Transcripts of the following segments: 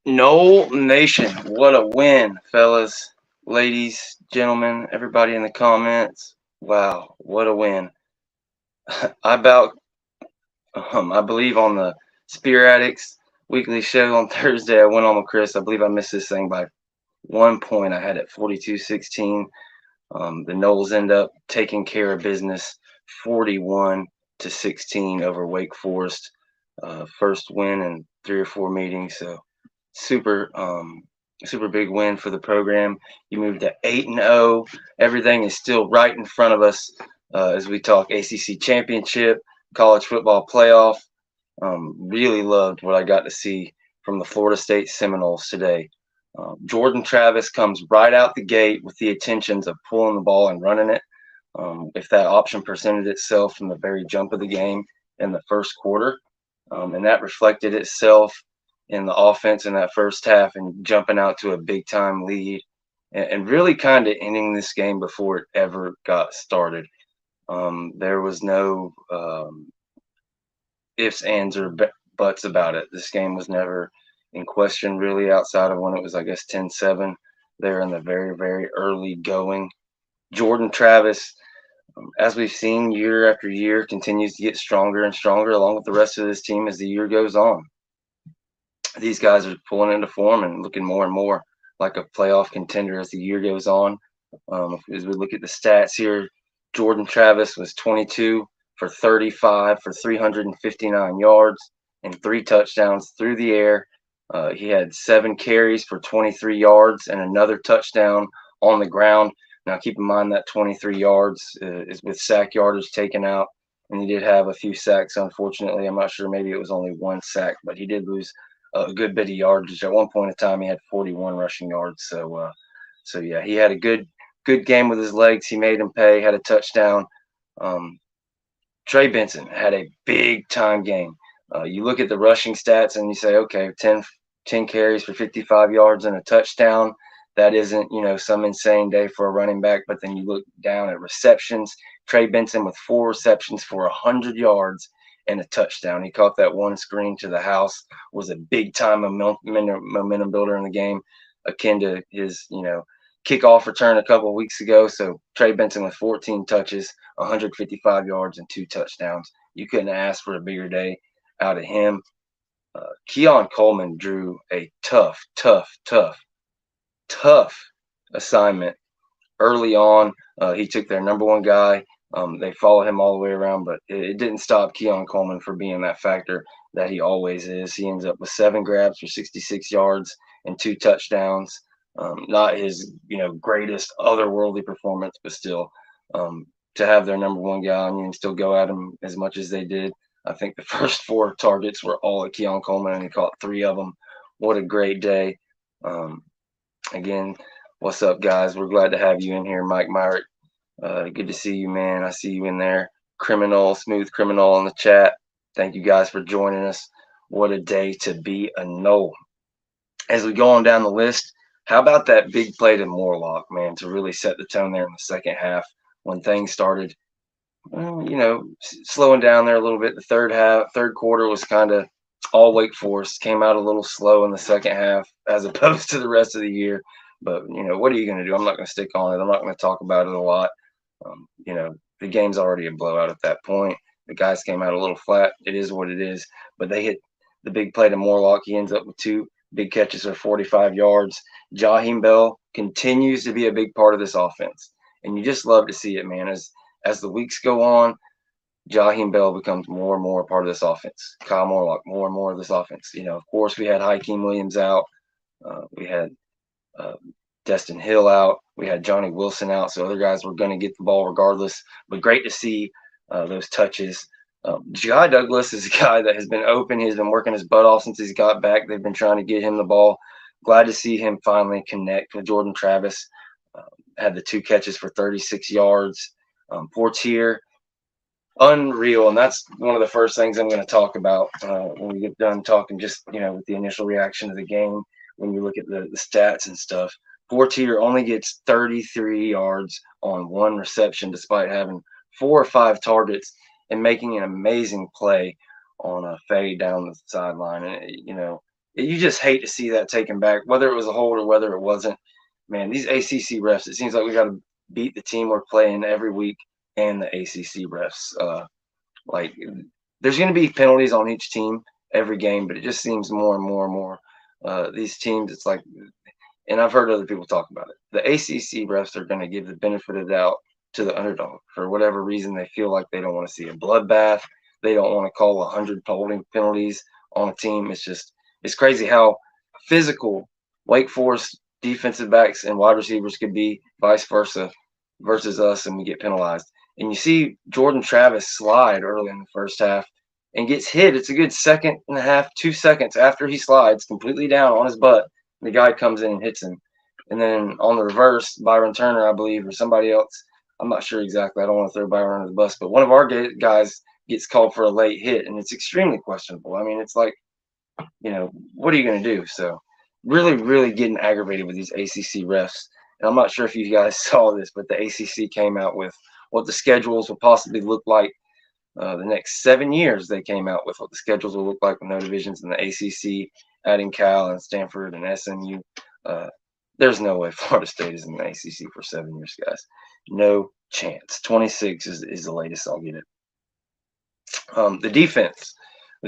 Noel Nation, what a win, fellas, ladies, gentlemen, everybody in the comments. Wow, what a win. I about, I believe on the SPEARATICS weekly show on Thursday, I went on with Chris. I believe I missed this thing by 1 point. I had it 42-16. The Noles end up taking care of business 41-16 over Wake Forest. First win in 3 or 4 meetings. So super big win for the program. You moved to 8-0. Everything is still right in front of us as we talk ACC championship, college football playoff. Really loved what I got to see from the Florida State Seminoles today. Jordan Travis comes right out the gate with the intentions of pulling the ball and running it. If that option presented itself from the very jump of the game in the first quarter, and that reflected itself in the offense in that first half and jumping out to a big time lead and really kind of ending this game before it ever got started. There was no ifs, ands, or buts about it. This game was never in question, really, outside of when it was, I guess, 10-7 there in the very early going. Jordan Travis, as we've seen year after year, continues to get stronger and stronger along with the rest of this team as the year goes on. These guys are pulling into form and looking more and more like a playoff contender as the year goes on. As we look at the stats here, Jordan Travis was 22 for 35 for 359 yards and 3 touchdowns through the air. He had 7 carries for 23 yards and another touchdown on the ground. Now, keep in mind that 23 yards is with sack yardage taken out, and he did have a few sacks, unfortunately. I'm not sure, maybe it was only 1 sack, but he did lose a good bit of yardage. At one point in time, he had 41 rushing yards. So yeah, he had a good game with his legs. He made him pay. Had a touchdown. Trey Benson had a big time game. You look at the rushing stats and you say, okay, 10 carries for 55 yards and a touchdown. That isn't, some insane day for a running back. But then you look down at receptions. Trey Benson with 4 receptions for 100 yards and a touchdown. He caught that one screen to the house, was a big time momentum builder in the game, akin to his, kickoff return a couple of weeks ago. So Trey Benson with 14 touches, 155 yards, and 2 touchdowns. You couldn't ask for a bigger day out of him. Keon Coleman drew a tough assignment early on. He took their number one guy. They follow him all the way around, but it didn't stop Keon Coleman from being that factor that he always is. He ends up with 7 grabs for 66 yards and 2 touchdowns. Not his, greatest otherworldly performance, but still, to have their number one guy on you and still go at him as much as they did. I think the first 4 targets were all at Keon Coleman, and he caught 3 of them. What a great day. Again, what's up, guys? We're glad to have you in here, Mike Myrick. Good to see you, man. I see you in there. Smooth Criminal in the chat. Thank you guys for joining us. What a day to be a Nole. As we go on down the list, how about that big play to Morlock, man, to really set the tone there in the second half when things started, slowing down there a little bit. The third quarter was kind of all Wake Forest. Came out a little slow in the second half as opposed to the rest of the year. But, what are you going to do? I'm not going to stick on it. I'm not going to talk about it a lot. The game's already a blowout at that point. The guys came out a little flat. It is what it is. But they hit the big play to Morlock. He ends up with 2 big catches for 45 yards. Jaheim Bell continues to be a big part of this offense. And you just love to see it, man. As the weeks go on, Jaheim Bell becomes more and more a part of this offense. Kyle Morlock, more and more of this offense. Of course, we had Hakeem Williams out. We had Destin Hill out. We had Johnny Wilson out. So other guys were going to get the ball regardless. But great to see those touches. Jai Douglas is a guy that has been open. He's been working his butt off since he's got back. They've been trying to get him the ball. Glad to see him finally connect with Jordan Travis. Had the 2 catches for 36 yards. Portier, unreal. And that's one of the first things I'm going to talk about when we get done talking just, with the initial reaction to the game. When you look at the stats and stuff, Portier only gets 33 yards on 1 reception despite having 4 or 5 targets and making an amazing play on a fade down the sideline. And, You just hate to see that taken back, whether it was a hold or whether it wasn't. Man, these ACC refs, it seems like we got to beat the team we're playing every week and the ACC refs. Like, there's going to be penalties on each team every game, but it just seems more and more and more. These teams, it's like, and I've heard other people talk about it. The ACC refs are going to give the benefit of the doubt to the underdog for whatever reason. They feel like they don't want to see a bloodbath. They don't want to call 100 holding penalties on a team. It's crazy how physical Wake Forest defensive backs and wide receivers could be, vice versa, versus us, and we get penalized. And you see Jordan Travis slide early in the first half and gets hit. It's a good second and a half, 2 seconds after he slides completely down on his butt. The guy comes in and hits him. And then on the reverse, Byron Turner, I believe, or somebody else, I'm not sure exactly. I don't want to throw Byron under the bus, but one of our guys gets called for a late hit, and it's extremely questionable. I mean, it's like, what are you going to do? So really, really getting aggravated with these ACC refs. And I'm not sure if you guys saw this, but the ACC came out with what the schedules will possibly look like the next 7 years. They came out with what the schedules will look like with no divisions in the ACC, adding Cal and Stanford and SMU. There's no way Florida State is in the ACC for 7 years, guys. No chance. 26 is the latest I'll get it. The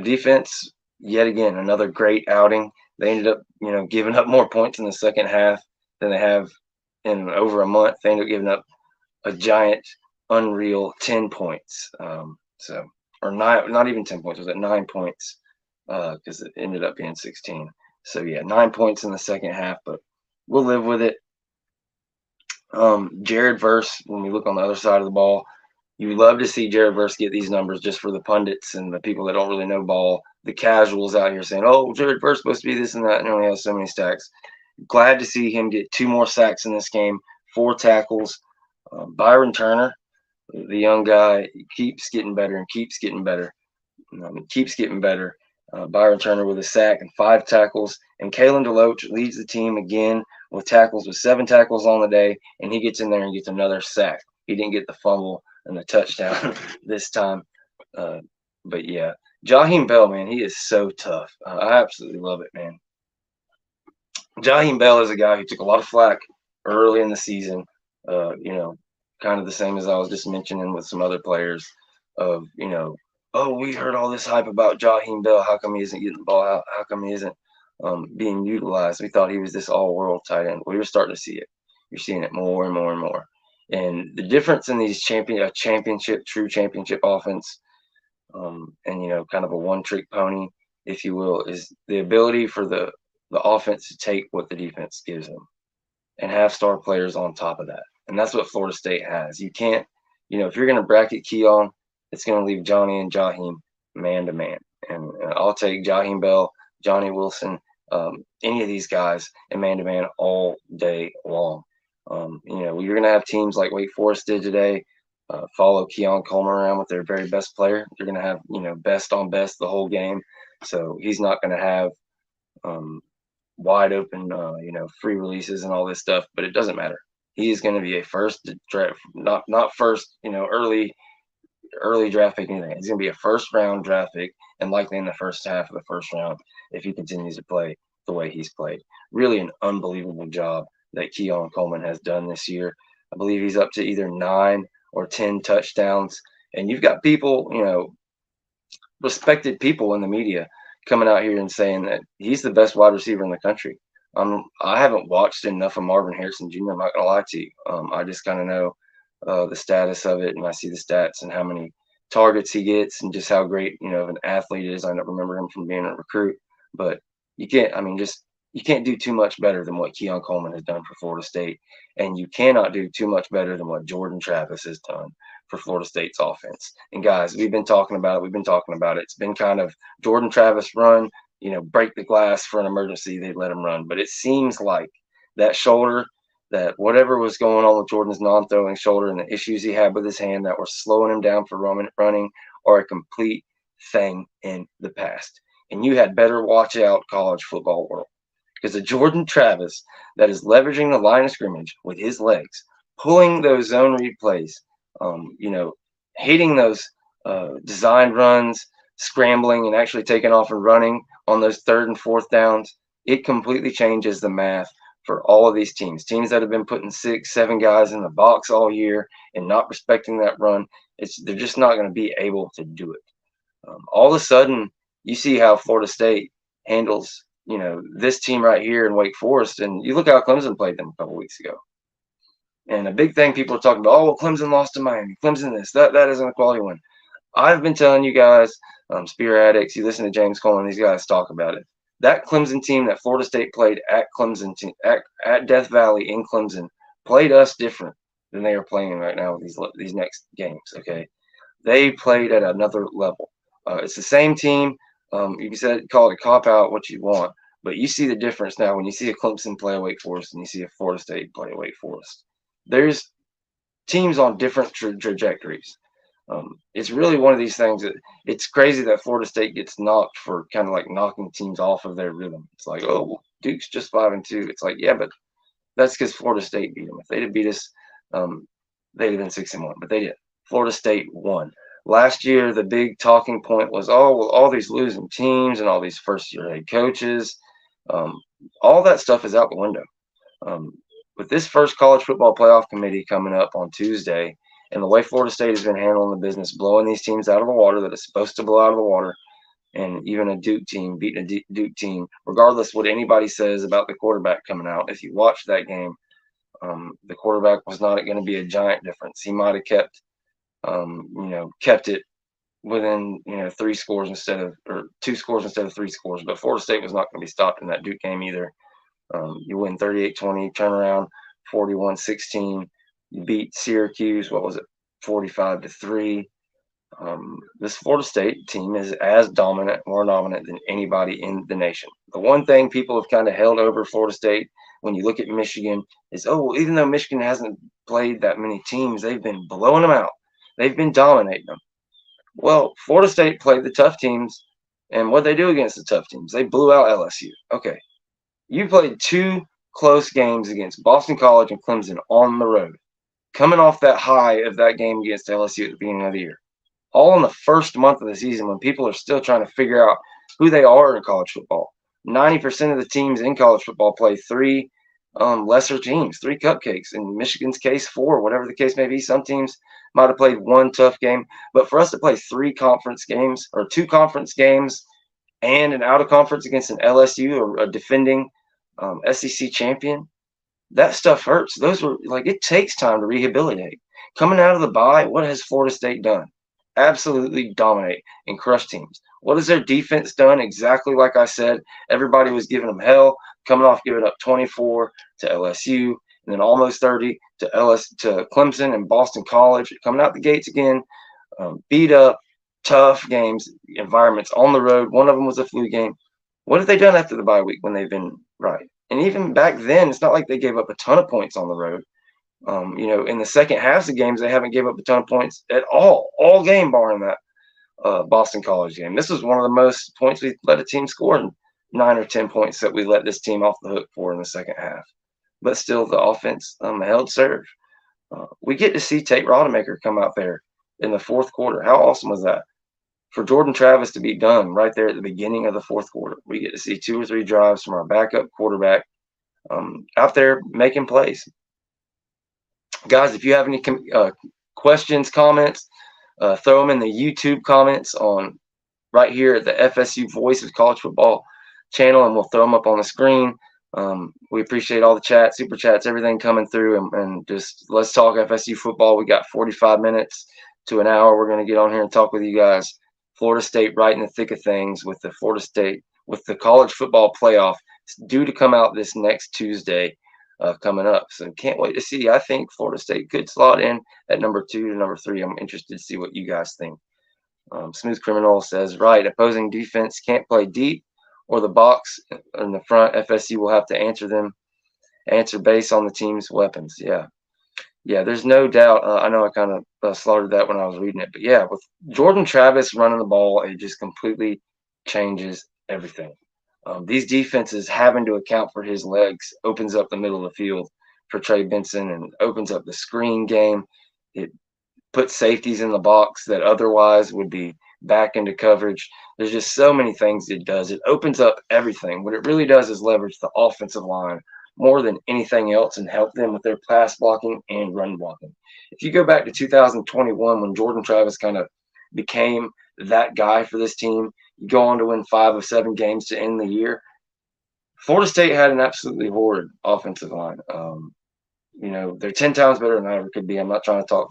defense, yet again, another great outing. They ended up, giving up more points in the second half than they have in over a month. They ended up giving up a giant, unreal 10 points. Or nine, not even 10 points. Was it 9 points? Because it ended up being 16. So yeah, 9 points in the second half, but we'll live with it. Jared Verse, when we look on the other side of the ball, you love to see Jared Verse get these numbers just for the pundits and the people that don't really know ball, the casuals out here saying, oh, Jared Verse supposed to be this and that, and only has so many sacks. Glad to see him get 2 more sacks in this game, 4 tackles. Byron Turner, the young guy, keeps getting better and keeps getting better. Keeps getting better. Byron Turner with a sack and 5 tackles. And Kalen DeLoach leads the team again with tackles, with 7 tackles on the day, and he gets in there and gets another sack. He didn't get the fumble and the touchdown this time. But yeah, Jaheim Bell, man, he is so tough. I absolutely love it, man. Jaheim Bell is a guy who took a lot of flack early in the season, kind of the same as I was just mentioning with some other players of, oh, we heard all this hype about Jaheim Bell. How come he isn't getting the ball out? How come he isn't being utilized? We thought he was this all-world tight end. Well, you're starting to see it. You're seeing it more and more and more. And the difference in these true championship offense, and kind of a one-trick pony, if you will, is the ability for the offense to take what the defense gives them and have star players on top of that. And that's what Florida State has. You can't, if you're going to bracket Keon, it's going to leave Johnny and Jaheim man to man. And I'll take Jaheim Bell, Johnny Wilson, any of these guys, and man to man all day long. You're going to have teams like Wake Forest did today follow Keon Coleman around with their very best player. They're going to have, best on best the whole game. So he's not going to have wide open, free releases and all this stuff, but it doesn't matter. He is going to be a first draft, not first, early draft pick, anything. He's going to be a first round draft pick and likely in the first half of the first round if he continues to play the way he's played. Really an unbelievable job that Keon Coleman has done this year. I believe he's up to either 9 or 10 touchdowns. And you've got people, respected people in the media coming out here and saying that he's the best wide receiver in the country. I haven't watched enough of Marvin Harrison Jr. I'm not going to lie to you. I just kind of know the status of it, and I see the stats and how many targets he gets and just how great, of an athlete he is. I don't remember him from being a recruit, but you can't do too much better than what Keon Coleman has done for Florida State, and you cannot do too much better than what Jordan Travis has done for Florida State's offense. And guys, we've been talking about it. It's been kind of Jordan Travis run, break the glass for an emergency, they let him run. But it seems like that shoulder, that whatever was going on with Jordan's non-throwing shoulder and the issues he had with his hand that were slowing him down for running are a complete thing in the past. And you had better watch out, college football world. Because the Jordan Travis that is leveraging the line of scrimmage with his legs, pulling those zone read plays, hitting those design runs, scrambling and actually taking off and running on those 3rd and 4th downs, it completely changes the math for all of these teams. Teams that have been putting 6, 7 guys in the box all year and not respecting that run, they're just not going to be able to do it. All of a sudden, you see how Florida State handles, this team right here in Wake Forest, and you look how Clemson played them a couple weeks ago. And a big thing people are talking about, oh, well, Clemson lost to Miami. Clemson this. That isn't a quality win. I've been telling you guys, SPEARATICS, you listen to James Coleman, these guys talk about it. That Clemson team that Florida State played at Clemson, at Death Valley in Clemson, played us different than they are playing right now with these next games, okay? They played at another level. It's the same team. You can call it a cop-out, what you want, but you see the difference now when you see a Clemson play a Wake Forest and you see a Florida State play a Wake Forest. There's teams on different trajectories. It's really one of these things that it's crazy that Florida State gets knocked for kind of like knocking teams off of their rhythm. It's like, oh, well, Duke's just 5-2. It's like, yeah, but that's because Florida State beat them. If they'd have beat us, they'd have been 6-1, but they didn't. Florida State won. Last year, the big talking point was, oh, well, all these losing teams and all these first-year head coaches, all that stuff is out the window. With this first college football playoff committee coming up on Tuesday, and the way Florida State has been handling the business, blowing these teams out of the water that it's supposed to blow out of the water, and even a Duke team beating a Duke team, regardless what anybody says about the quarterback coming out. If you watch that game, the quarterback was not going to be a giant difference. He might have kept it within 3 scores or 2 scores instead of 3 scores. But Florida State was not going to be stopped in that Duke game either. You win 38-20, turn around 41-16. You beat Syracuse. What was it? 45-3. This Florida State team is as dominant, more dominant than anybody in the nation. The one thing people have kind of held over Florida State when you look at Michigan is, oh, well, even though Michigan hasn't played that many teams, they've been blowing them out. They've been dominating them. Well, Florida State played the tough teams, and what they do against the tough teams? They blew out LSU. Okay. You played 2 close games against Boston College and Clemson on the road, coming off that high of that game against LSU at the beginning of the year. All in the first month of the season when people are still trying to figure out who they are in college football. 90% of the teams in college football play 3 lesser teams, 3 cupcakes. In Michigan's case, 4, whatever the case may be. Some teams might have played 1 tough game. But for us to play 3 conference games or 2 conference games and an out of conference against an LSU or a defending SEC champion, that stuff hurts. Those were like, it takes time to rehabilitate. Coming out of the bye, what has Florida State done? Absolutely dominate and crush teams. What has their defense done? Exactly like I said, everybody was giving them hell, coming off giving up 24 to LSU and then almost 30 to Clemson and Boston College, coming out the gates again, beat up, tough games, environments on the road. One of them was a flu game. What have they done after the bye week when they've been right? And even back then, it's not like they gave up a ton of points on the road. In the second half of games, they haven't gave up a ton of points at all game, barring that Boston College game. This was one of the most points we let a team score, in 9 or 10 points that we let this team off the hook for in the second half. But still, the offense held serve. We get to see Tate Rodemaker come out there in the 4th quarter. How awesome was that? For Jordan Travis to be done right there at the beginning of the 4th quarter. We get to see 2 or 3 drives from our backup quarterback out there making plays. Guys, if you have any questions, comments, throw them in the YouTube comments on right here at the FSU Voice of College Football channel, and we'll throw them up on the screen. We appreciate all the chats, super chats, everything coming through, and just let's talk FSU football. We got 45 minutes to an hour. We're going to get on here and talk with you guys. Florida State right in the thick of things with the college football playoff. It's due to come out this next Tuesday. Coming up. So can't wait to see. I think Florida State could slot in at number 2 to number 3. I'm interested to see what you guys think. Smooth Criminal says, right, opposing defense can't play deep or the box in the front. FSU will have to answer based on the team's weapons. Yeah, there's no doubt. I know I kind of slaughtered that when I was reading it. But, yeah, with Jordan Travis running the ball, it just completely changes everything. These defenses having to account for his legs opens up the middle of the field for Trey Benson and opens up the screen game. put safeties in the box that otherwise would be back into coverage. There's just so many things it does. It opens up everything. What it really does is leverage the offensive line more than anything else and help them with their pass blocking and run blocking. If you go back to 2021, when Jordan Travis kind of became that guy for this team, you go on to win 5 of 7 games to end the year. Florida State had an absolutely horrid offensive line. They're 10 times better than I ever could be. I'm not trying to talk,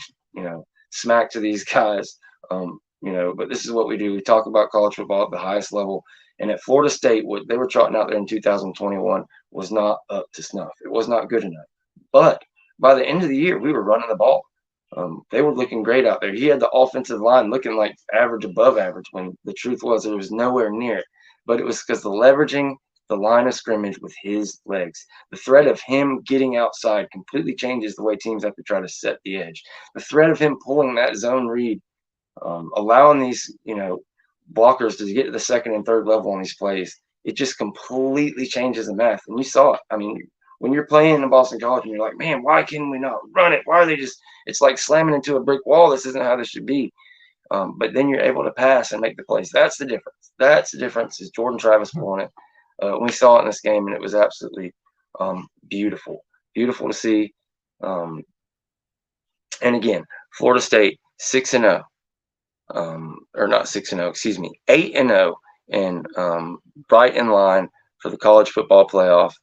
smack to these guys, but this is what we do. We talk about college football at the highest level. And at Florida State, what they were trotting out there in 2021 was not up to snuff. It was not good enough. But by the end of the year, we were running the ball. They were looking great out there. He had the offensive line looking like average, above average, when the truth was it was nowhere near it. But it was because the leveraging the line of scrimmage with his legs. The threat of him getting outside completely changes the way teams have to try to set the edge. The threat of him pulling that zone read, allowing these, blockers to get to the second and third level on these plays, it just completely changes the math. And you saw it. I mean, when you're playing in Boston College and you're like, man, why can we not run it? Why are they just – it's like slamming into a brick wall. This isn't how this should be. But then you're able to pass and make the plays. That's the difference. That's the difference is Jordan Travis pulling it. We saw it in this game, and it was absolutely beautiful. Beautiful to see. And again, Florida State 6-0. Or not 6-0, excuse me, 8-0, and right in line for the college football playoff.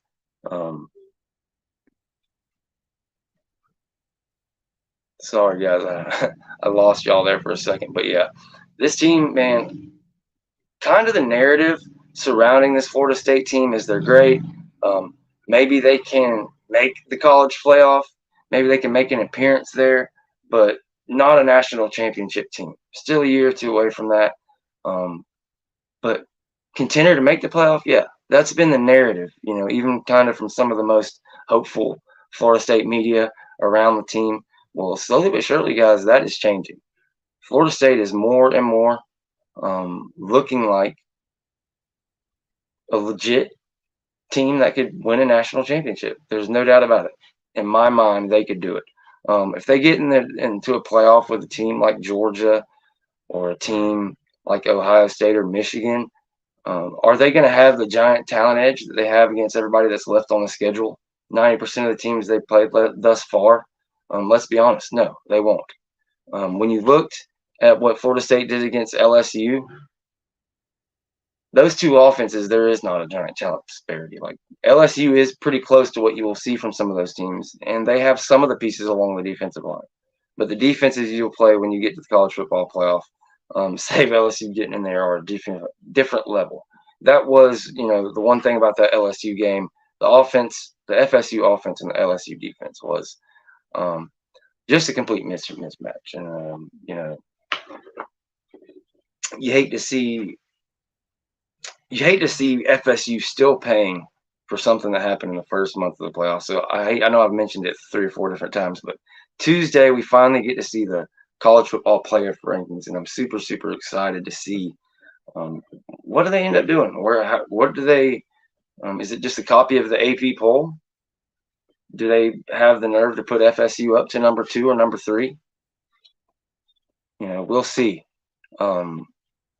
Sorry, guys, I lost y'all there for a second, but yeah, this team, man, kind of the narrative surrounding this Florida State team is they're great. Maybe they can make the college playoff. Maybe they can make an appearance there, but not a national championship team. Still a year or two away from that. But contender to make the playoff, yeah, that's been the narrative, even kind of from some of the most hopeful Florida State media around the team. Well, slowly but surely, guys, that is changing. Florida State is more and more looking like a legit team that could win a national championship. There's no doubt about it. In my mind, they could do it. If they get into a playoff with a team like Georgia or a team like Ohio State or Michigan, are they going to have the giant talent edge that they have against everybody that's left on the schedule? 90% of the teams they played thus far, let's be honest, no, they won't. When you looked at what Florida State did against LSU, those two offenses, there is not a giant talent disparity. Like LSU is pretty close to what you will see from some of those teams, and they have some of the pieces along the defensive line. But the defenses you'll play when you get to the college football playoff, save LSU getting in there, are a different level. That was, the one thing about that LSU game, the offense, the FSU offense and the LSU defense was just a complete mismatch. And, you hate to see FSU still paying for something that happened in the first month of the playoffs. So I know I've mentioned it 3 or 4 different times, but Tuesday we finally get to see the college football playoff rankings, and I'm super, super excited to see what do they end up doing? What do they is it just a copy of the AP poll? Do they have the nerve to put FSU up to number 2 or number 3? We'll see.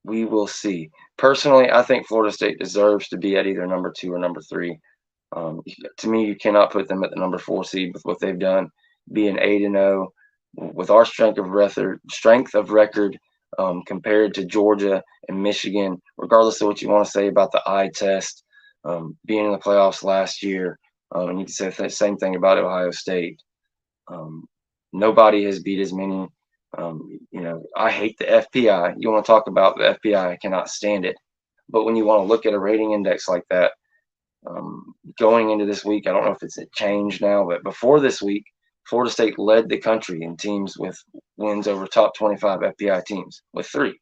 We will see. Personally, I think Florida State deserves to be at either number 2 or number 3. To me, you cannot put them at the number 4 seed with what they've done, being 8-0 with our strength of record compared to Georgia and Michigan. Regardless of what you want to say about the eye test, being in the playoffs last year, and you can say the same thing about Ohio State. Nobody has beat as many. I hate the FPI. You want to talk about the FPI, I cannot stand it. But when you want to look at a rating index like that, going into this week, I don't know if it's changed now, but before this week, Florida State led the country in teams with wins over top 25 FPI teams with 3.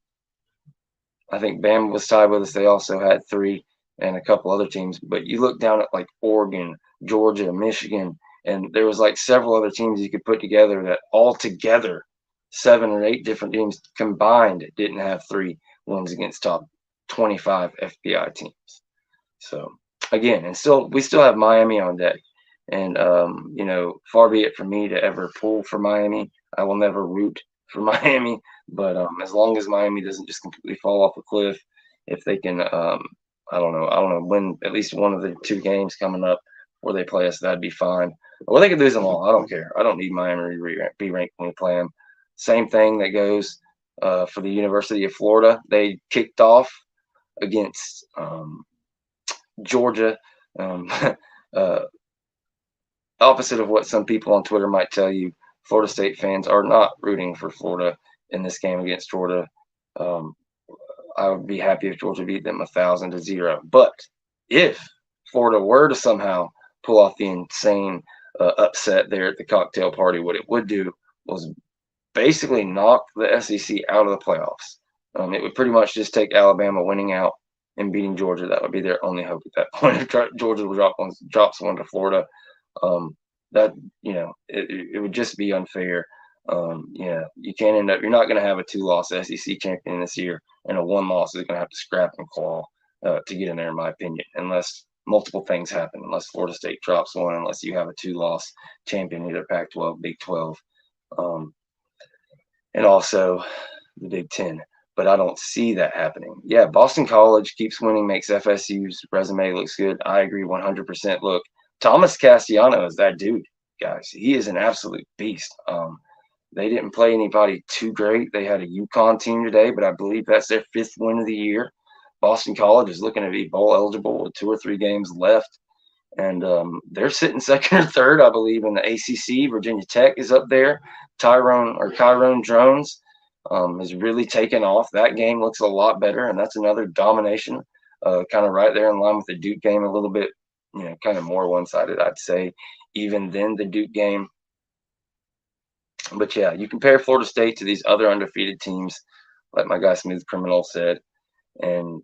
I think Bama was tied with us. They also had 3 and a couple other teams. But you look down at like Oregon, Georgia, Michigan, and there was like several other teams you could put together that all together 7 or 8 different teams combined didn't have 3 wins against top 25 FPI teams. So again, we still have Miami on deck, and far be it from me to ever pull for Miami. I will never root for Miami. But as long as Miami doesn't just completely fall off a cliff, if they can, I don't know, win at least one of the 2 games coming up where they play us, that'd be fine. Or they could lose them all. I don't care. I don't need Miami to be ranked when we play them. Same thing that goes for the University of Florida. They kicked off against Georgia. Um, uh, Opposite of what some people on Twitter might tell you, Florida State fans are not rooting for Florida in this game against Georgia. Um, I would be happy if Georgia beat them 1,000-0. But if Florida were to somehow pull off the insane upset there at the cocktail party, what it would do was basically knock the SEC out of the playoffs. It would pretty much just take Alabama winning out and beating Georgia. That would be their only hope at that point. If Georgia drops one to Florida, that it would just be unfair. You can't end up. You're not going to have a 2-loss SEC champion this year, and a 1-loss is going to have to scrap and claw to get in there, in my opinion, unless multiple things happen. Unless Florida State drops one, unless you have a 2-loss champion, either Pac-12, Big 12, and also the Big 10. But I don't see that happening. Yeah, Boston College keeps winning, makes FSU's resume looks good. I agree 100%. Look, Thomas Castellanos is that dude, guys. He is an absolute beast. They didn't play anybody too great. They had a UConn team today, but I believe that's their 5th win of the year. Boston College is looking to be bowl eligible with 2 or 3 games left. And they're sitting 2nd or 3rd, I believe, in the ACC. Virginia Tech is up there. Kyron Drones has really taken off. That game looks a lot better, and that's another domination, kind of right there in line with the Duke game, a little bit, kind of more one-sided, I'd say, even than the Duke game. But yeah, you compare Florida State to these other undefeated teams, like my guy Smooth Criminal said, and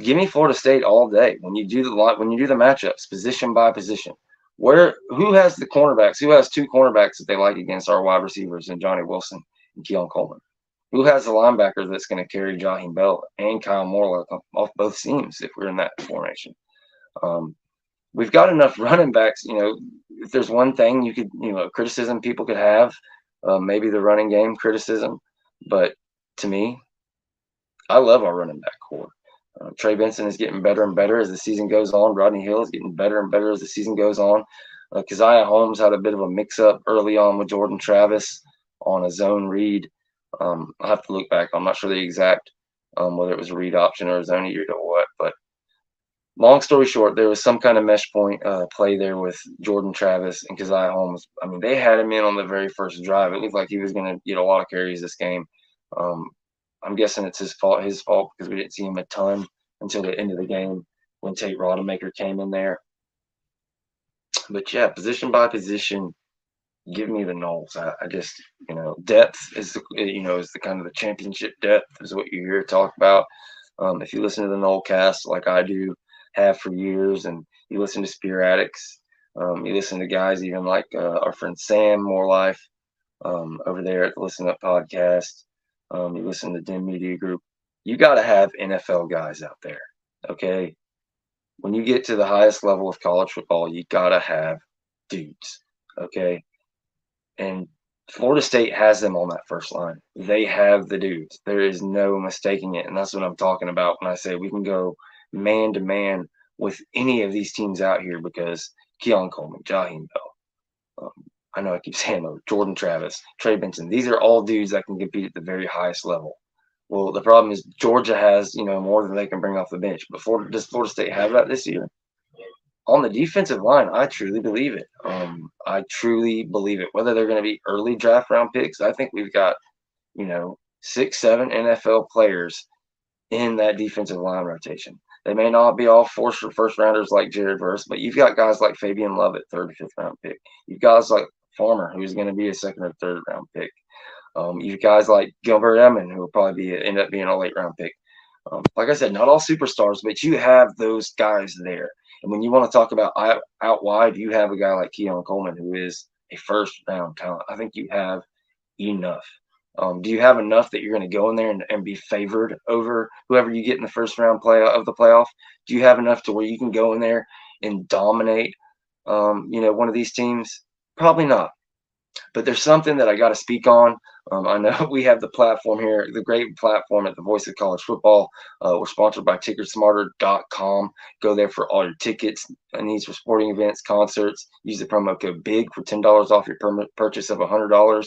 give me Florida State all day. When you do the matchups, position by position, who has the cornerbacks? Who has 2 cornerbacks that they like against our wide receivers and Johnny Wilson and Keon Coleman? Who has the linebacker that's going to carry Jaheim Bell and Kyle Morlock off both seams if we're in that formation? We've got enough running backs. If there's one thing you could, criticism people could have, maybe the running game criticism. But to me, I love our running back core. Trey Benson is getting better and better as the season goes on. Rodney Hill is getting better and better as the season goes on. Keziah Holmes had a bit of a mix-up early on with Jordan Travis on a zone read. I'll have to look back. I'm not sure the exact, whether it was a read option or a zone read or what. But long story short, there was some kind of mesh point play there with Jordan Travis and Keziah Holmes. I mean, they had him in on the very first drive. It looked like he was going to get a lot of carries this game. I'm guessing it's his fault because we didn't see him a ton until the end of the game when Tate Rodemaker came in there. But yeah, position by position, give me the Noles. I just, depth is the kind of the championship depth is what you hear talk about. If you listen to the Nole cast like I do, have for years, and you listen to SPEARATICS, you listen to guys even like our friend Sam More Life over there at the Listen Up podcast. You listen to Dim Media Group. You got to have NFL guys out there, okay? When you get to the highest level of college football, you got to have dudes, okay? And Florida State has them on that first line. They have the dudes. There is no mistaking it, and that's what I'm talking about when I say we can go man-to-man with any of these teams out here because Keon Coleman, Jaheim Bell, I know I keep saying those, Jordan Travis, Trey Benson. These are all dudes that can compete at the very highest level. Well, the problem is Georgia has, more than they can bring off the bench. But does Florida State have that this year? On the defensive line, I truly believe it. I truly believe it. Whether they're going to be early draft round picks, I think we've got, 6, 7 NFL players in that defensive line rotation. They may not be all first rounders like Jared Verse, but you've got guys like Fabian Lovett, 3rd or 5th round pick. You've got guys like Farmer, who's going to be a 2nd or 3rd round pick. You've guys like Gilbert Emmons, who will probably end up being a late round pick. Like I said, not all superstars, but you have those guys there. And when you want to talk about out wide, you have a guy like Keon Coleman, who is a 1st round talent. I think you have enough. Do you have enough that you're going to go in there and be favored over whoever you get in the 1st round of the playoff? Do you have enough to where you can go in there and dominate, one of these teams? Probably not. But there's something that I got to speak on. I know we have the platform here, the great platform at the Voice of College Football. We're sponsored by TickerSmarter.com. Go there for all your tickets, needs for sporting events, concerts. Use the promo code BIG for $10 off your purchase of $100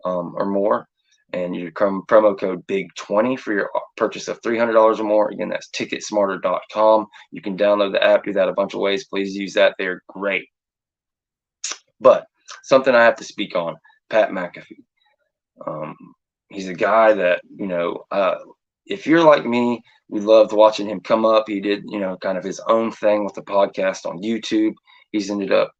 or more. And your promo code BIG20 for your purchase of $300 or more. Again, that's TicketSmarter.com. You can download the app, do that a bunch of ways. Please use that. They're great. But something I have to speak on, Pat McAfee. He's a guy that, if you're like me, we loved watching him come up. He did, kind of his own thing with the podcast on YouTube. He's ended up,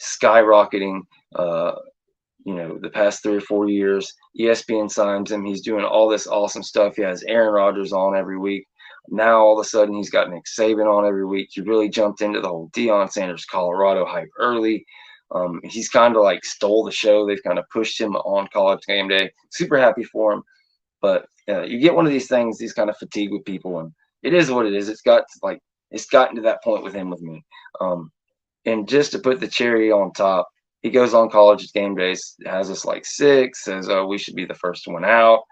skyrocketing, the past 3 or 4 years. ESPN signs him. He's doing all this awesome stuff. He has Aaron Rodgers on every week. Now, all of a sudden, he's got Nick Saban on every week. He really jumped into the whole Deion Sanders Colorado hype early. He's kind of like stole the show. They've kind of pushed him on College Game Day. Super happy for him. But you get one of these things, these kind of fatigue with people, and it is what it is. It's gotten to that point with him, with me. And just to put the cherry on top, he goes on College Game Days, has us like 6, says, oh, we should be the first one out.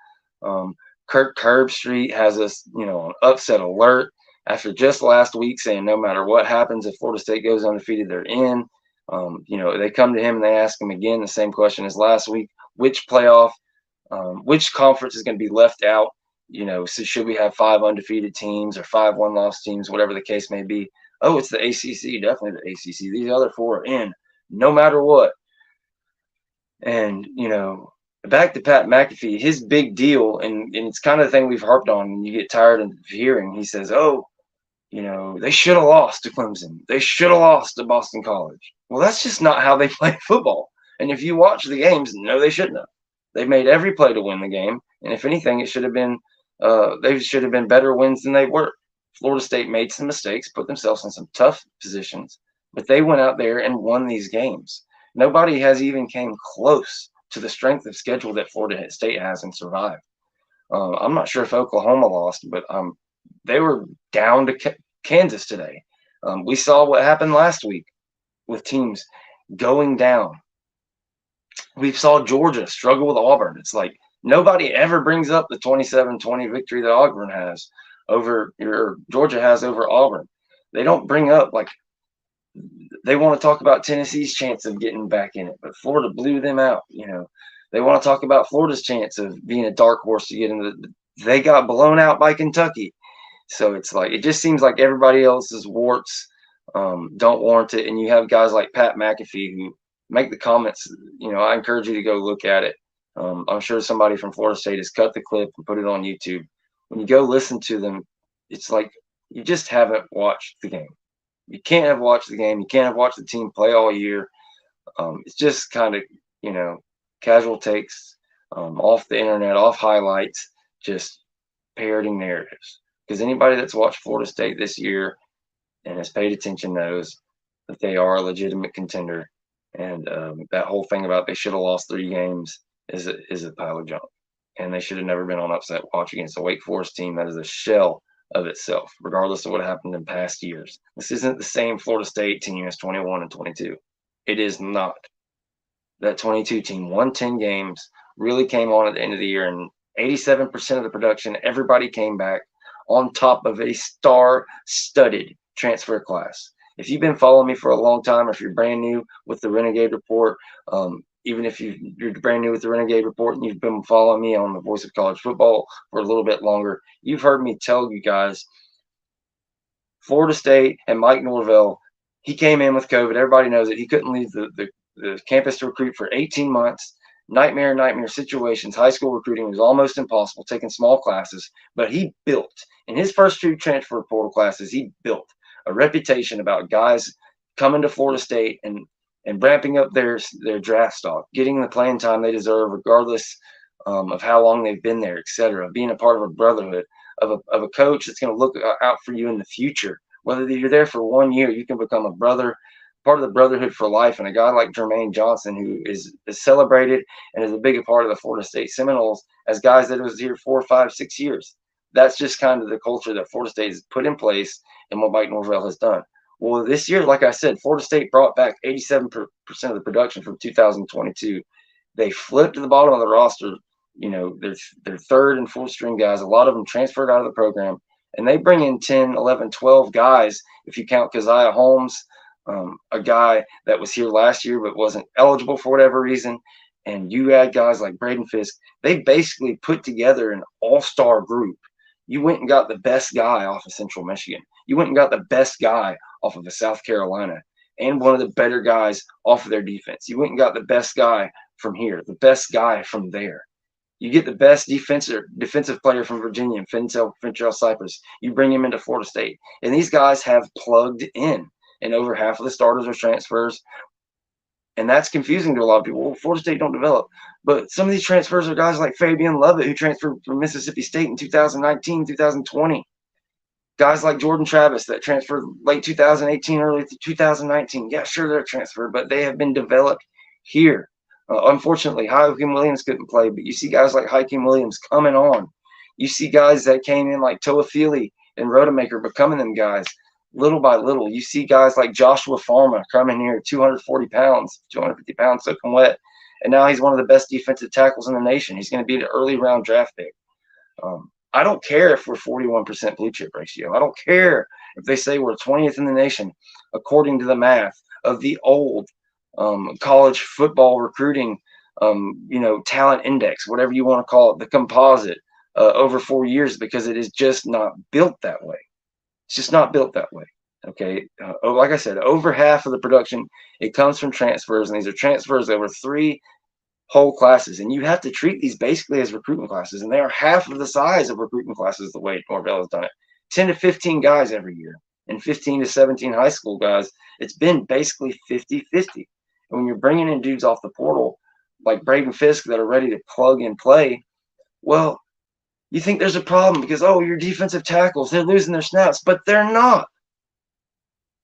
Kirk Herbstreit has us, on upset alert after just last week saying no matter what happens, if Florida State goes undefeated, they're in. They come to him and they ask him again the same question as last week: which playoff, which conference is going to be left out? So should we have 5 undefeated teams or 5 one-loss teams, whatever the case may be? Oh, it's the ACC, definitely the ACC. These other 4 are in, no matter what. And back to Pat McAfee, his big deal, and it's kind of the thing we've harped on, and you get tired of hearing. He says, "Oh, they should have lost to Clemson. They should have lost to Boston College." Well, that's just not how they play football. And if you watch the games, no, they shouldn't have. They made every play to win the game. And if anything, it should have been they should have been better wins than they were. Florida State made some mistakes, put themselves in some tough positions, but they went out there and won these games. Nobody has even came close to the strength of schedule that Florida State has and survived. I'm not sure if Oklahoma lost, but they were down to Kansas today. We saw what happened last week with teams going down. We saw Georgia struggle with Auburn. It's like nobody ever brings up the 27-20 victory that Auburn has over, or Georgia has over Auburn. They don't bring up, like, they want to talk about Tennessee's chance of getting back in it, but Florida blew them out. They want to talk about Florida's chance of being a dark horse to get into they got blown out by Kentucky. So it's like, it just seems like everybody else's warts don't warrant it. And you have guys like Pat McAfee who make the comments. I encourage you to go look at it. I'm sure somebody from Florida State has cut the clip and put it on YouTube. When you go listen to them, it's like you just haven't watched the game. You can't have watched the game. You can't have watched the team play all year. It's just kind of, casual takes off the internet, off highlights, just parroting narratives. Because anybody that's watched Florida State this year and has paid attention knows that they are a legitimate contender. And that whole thing about they should have lost 3 games is a pile of junk. And they should have never been on upset watch against a Wake Forest team that is a shell of itself, regardless of what happened in past years. This isn't the same Florida State team as 21 and 22. It is not. That 22 team won 10 games, really came on at the end of the year, and 87% of the production, everybody came back on top of a star-studded transfer class. If you've been following me for a long time, or if you're brand new with the Renegade Report, even if you're brand new with the Renegade Report and you've been following me on the Voice of College Football for a little bit longer, you've heard me tell you guys, Florida State and Mike Norvell, he came in with COVID. Everybody knows it. He couldn't leave the campus to recruit for 18 months. Nightmare situations. High school recruiting was almost impossible, taking small classes. But he built, in his first 2 transfer portal classes, he built a reputation about guys coming to Florida State and ramping up their draft stock, getting the playing time they deserve, regardless of how long they've been there, etc. Being a part of a brotherhood, of a coach that's going to look out for you in the future. Whether you're there for 1 year, you can become a brother, part of the brotherhood for life. And a guy like Jermaine Johnson, who is celebrated and is a big part of the Florida State Seminoles as guys that was here 4, 5, 6 years. That's just kind of the culture that Florida State has put in place and what Mike Norvell has done. Well, this year, like I said, Florida State brought back 87% of the production from 2022. They flipped to the bottom of the roster. You know, their third and fourth string guys, a lot of them transferred out of the program, and they bring in 10, 11, 12 guys, if you count Keziah Holmes, a guy that was here last year but wasn't eligible for whatever reason, and you add guys like Braden Fisk. They basically put together an all-star group. You went and got the best guy off of Central Michigan. You went and got the best guy off of a South Carolina and one of the better guys off of their defense. You went and got the best guy from here, the best guy from there. You get the best defensive player from Virginia, Fintel Cypress. You bring him into Florida State. And these guys have plugged in. And over half of the starters are transfers. And that's confusing to a lot of people. Well, Florida State don't develop. But some of these transfers are guys like Fabian Lovett, who transferred from Mississippi State in 2019, 2020. Guys like Jordan Travis that transferred late 2018, early 2019. Yeah, sure, they're transferred, but they have been developed here. Unfortunately, Hakeem Williams couldn't play, but you see guys like Hakeem Williams coming on. You see guys that came in like Toa Feely and Rodemaker becoming them guys little by little. You see guys like Joshua Farmer coming here, 240 pounds, 250 pounds, soaking wet, and now he's one of the best defensive tackles in the nation. He's going to be an early round draft pick. I don't care if we're 41% blue chip ratio. I don't care if they say we're 20th in the nation, according to the math of the old college football recruiting, talent index, whatever you want to call it, the composite over 4 years, because it is just not built that way. It's just not built that way. Okay. Like I said, over half of the production, it comes from transfers, and these are transfers over 3 whole classes, and you have to treat these basically as recruitment classes, and they are half of the size of recruitment classes the way Norvell has done it. 10 to 15 guys every year, and 15 to 17 high school guys. It's been basically 50-50. And when you're bringing in dudes off the portal like Braden Fisk that are ready to plug and play, well, you think there's a problem because, your defensive tackles, they're losing their snaps, but they're not.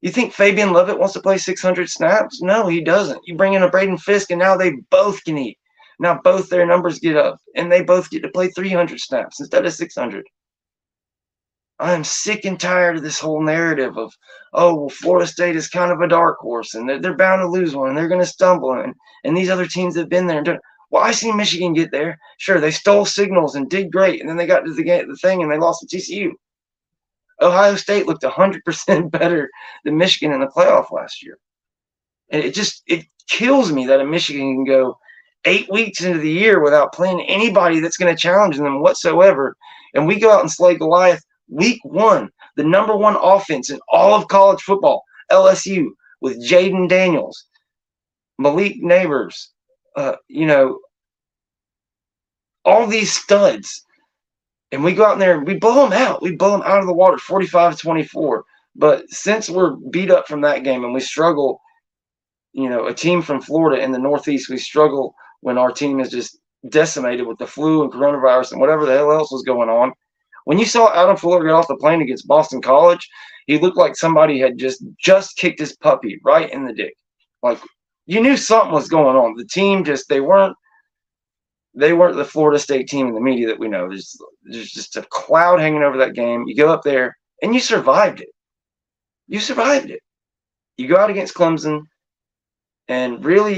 You think Fabian Lovett wants to play 600 snaps? No, he doesn't. You bring in a Braden Fisk, and now they both can eat. Now both their numbers get up, and they both get to play 300 snaps instead of 600. I am sick and tired of this whole narrative of, Florida State is kind of a dark horse, and they're bound to lose one, and they're going to stumble, and these other teams have been there and done. Well, I seen Michigan get there. Sure, they stole signals and did great, and then they got to the thing, and they lost to TCU. Ohio State looked 100% better than Michigan in the playoff last year. And it kills me that a Michigan can go 8 weeks into the year without playing anybody that's going to challenge them whatsoever. And we go out and slay Goliath week 1, the number 1 offense in all of college football, LSU, with Jaden Daniels, Malik Neighbors, all these studs. And we go out there and we blow them out. We blow them out of the water, 45-24. But since we're beat up from that game and we struggle, a team from Florida in the Northeast, we struggle when our team is just decimated with the flu and coronavirus and whatever the hell else was going on. When you saw Adam Fuller get off the plane against Boston College, he looked like somebody had just kicked his puppy right in the dick. Like, you knew something was going on. The team they weren't the Florida State team in the media that we know. There's just a cloud hanging over that game. You go up there, and you survived it. You survived it. You go out against Clemson, and really,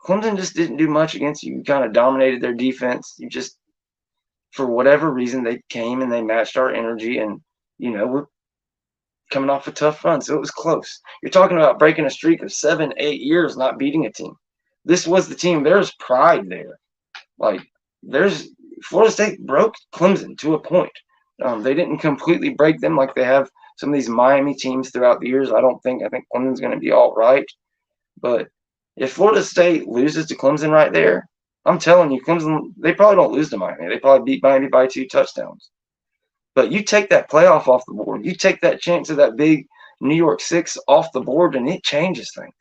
Clemson just didn't do much against you. You kind of dominated their defense. You just, for whatever reason, they came and they matched our energy, and, we're coming off a tough run, so it was close. You're talking about breaking a streak of 7-8 years not beating a team. This was the team. There's pride there. Like, Florida State broke Clemson to a point. They didn't completely break them like they have some of these Miami teams throughout the years. I think Clemson's going to be all right. But if Florida State loses to Clemson right there, I'm telling you, Clemson, they probably don't lose to Miami. They probably beat Miami by 2 touchdowns. But you take that playoff off the board. You take that chance of that big New York 6 off the board, and it changes things.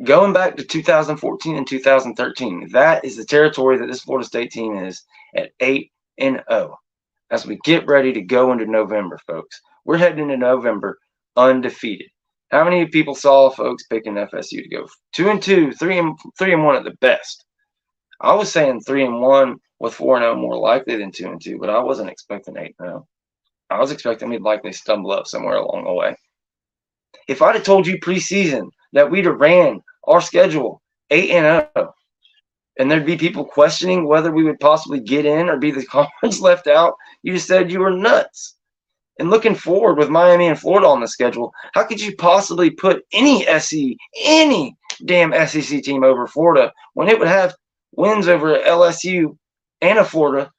Going back to 2014 and 2013, that is the territory that this Florida State team is at 8-0. As we get ready to go into November, folks, we're heading into November undefeated. How many people saw folks picking FSU to go 2-2, 3-1 at the best? I was saying 3-1 with 4-0 more likely than 2-2, but I wasn't expecting 8-0. I was expecting we'd likely stumble up somewhere along the way. If I'd have told you preseason that we'd have ran our schedule 8-0, and there'd be people questioning whether we would possibly get in or be the conference left out, you just said you were nuts. And looking forward with Miami and Florida on the schedule, how could you possibly put any damn SEC team over Florida when it would have wins over LSU and a Florida,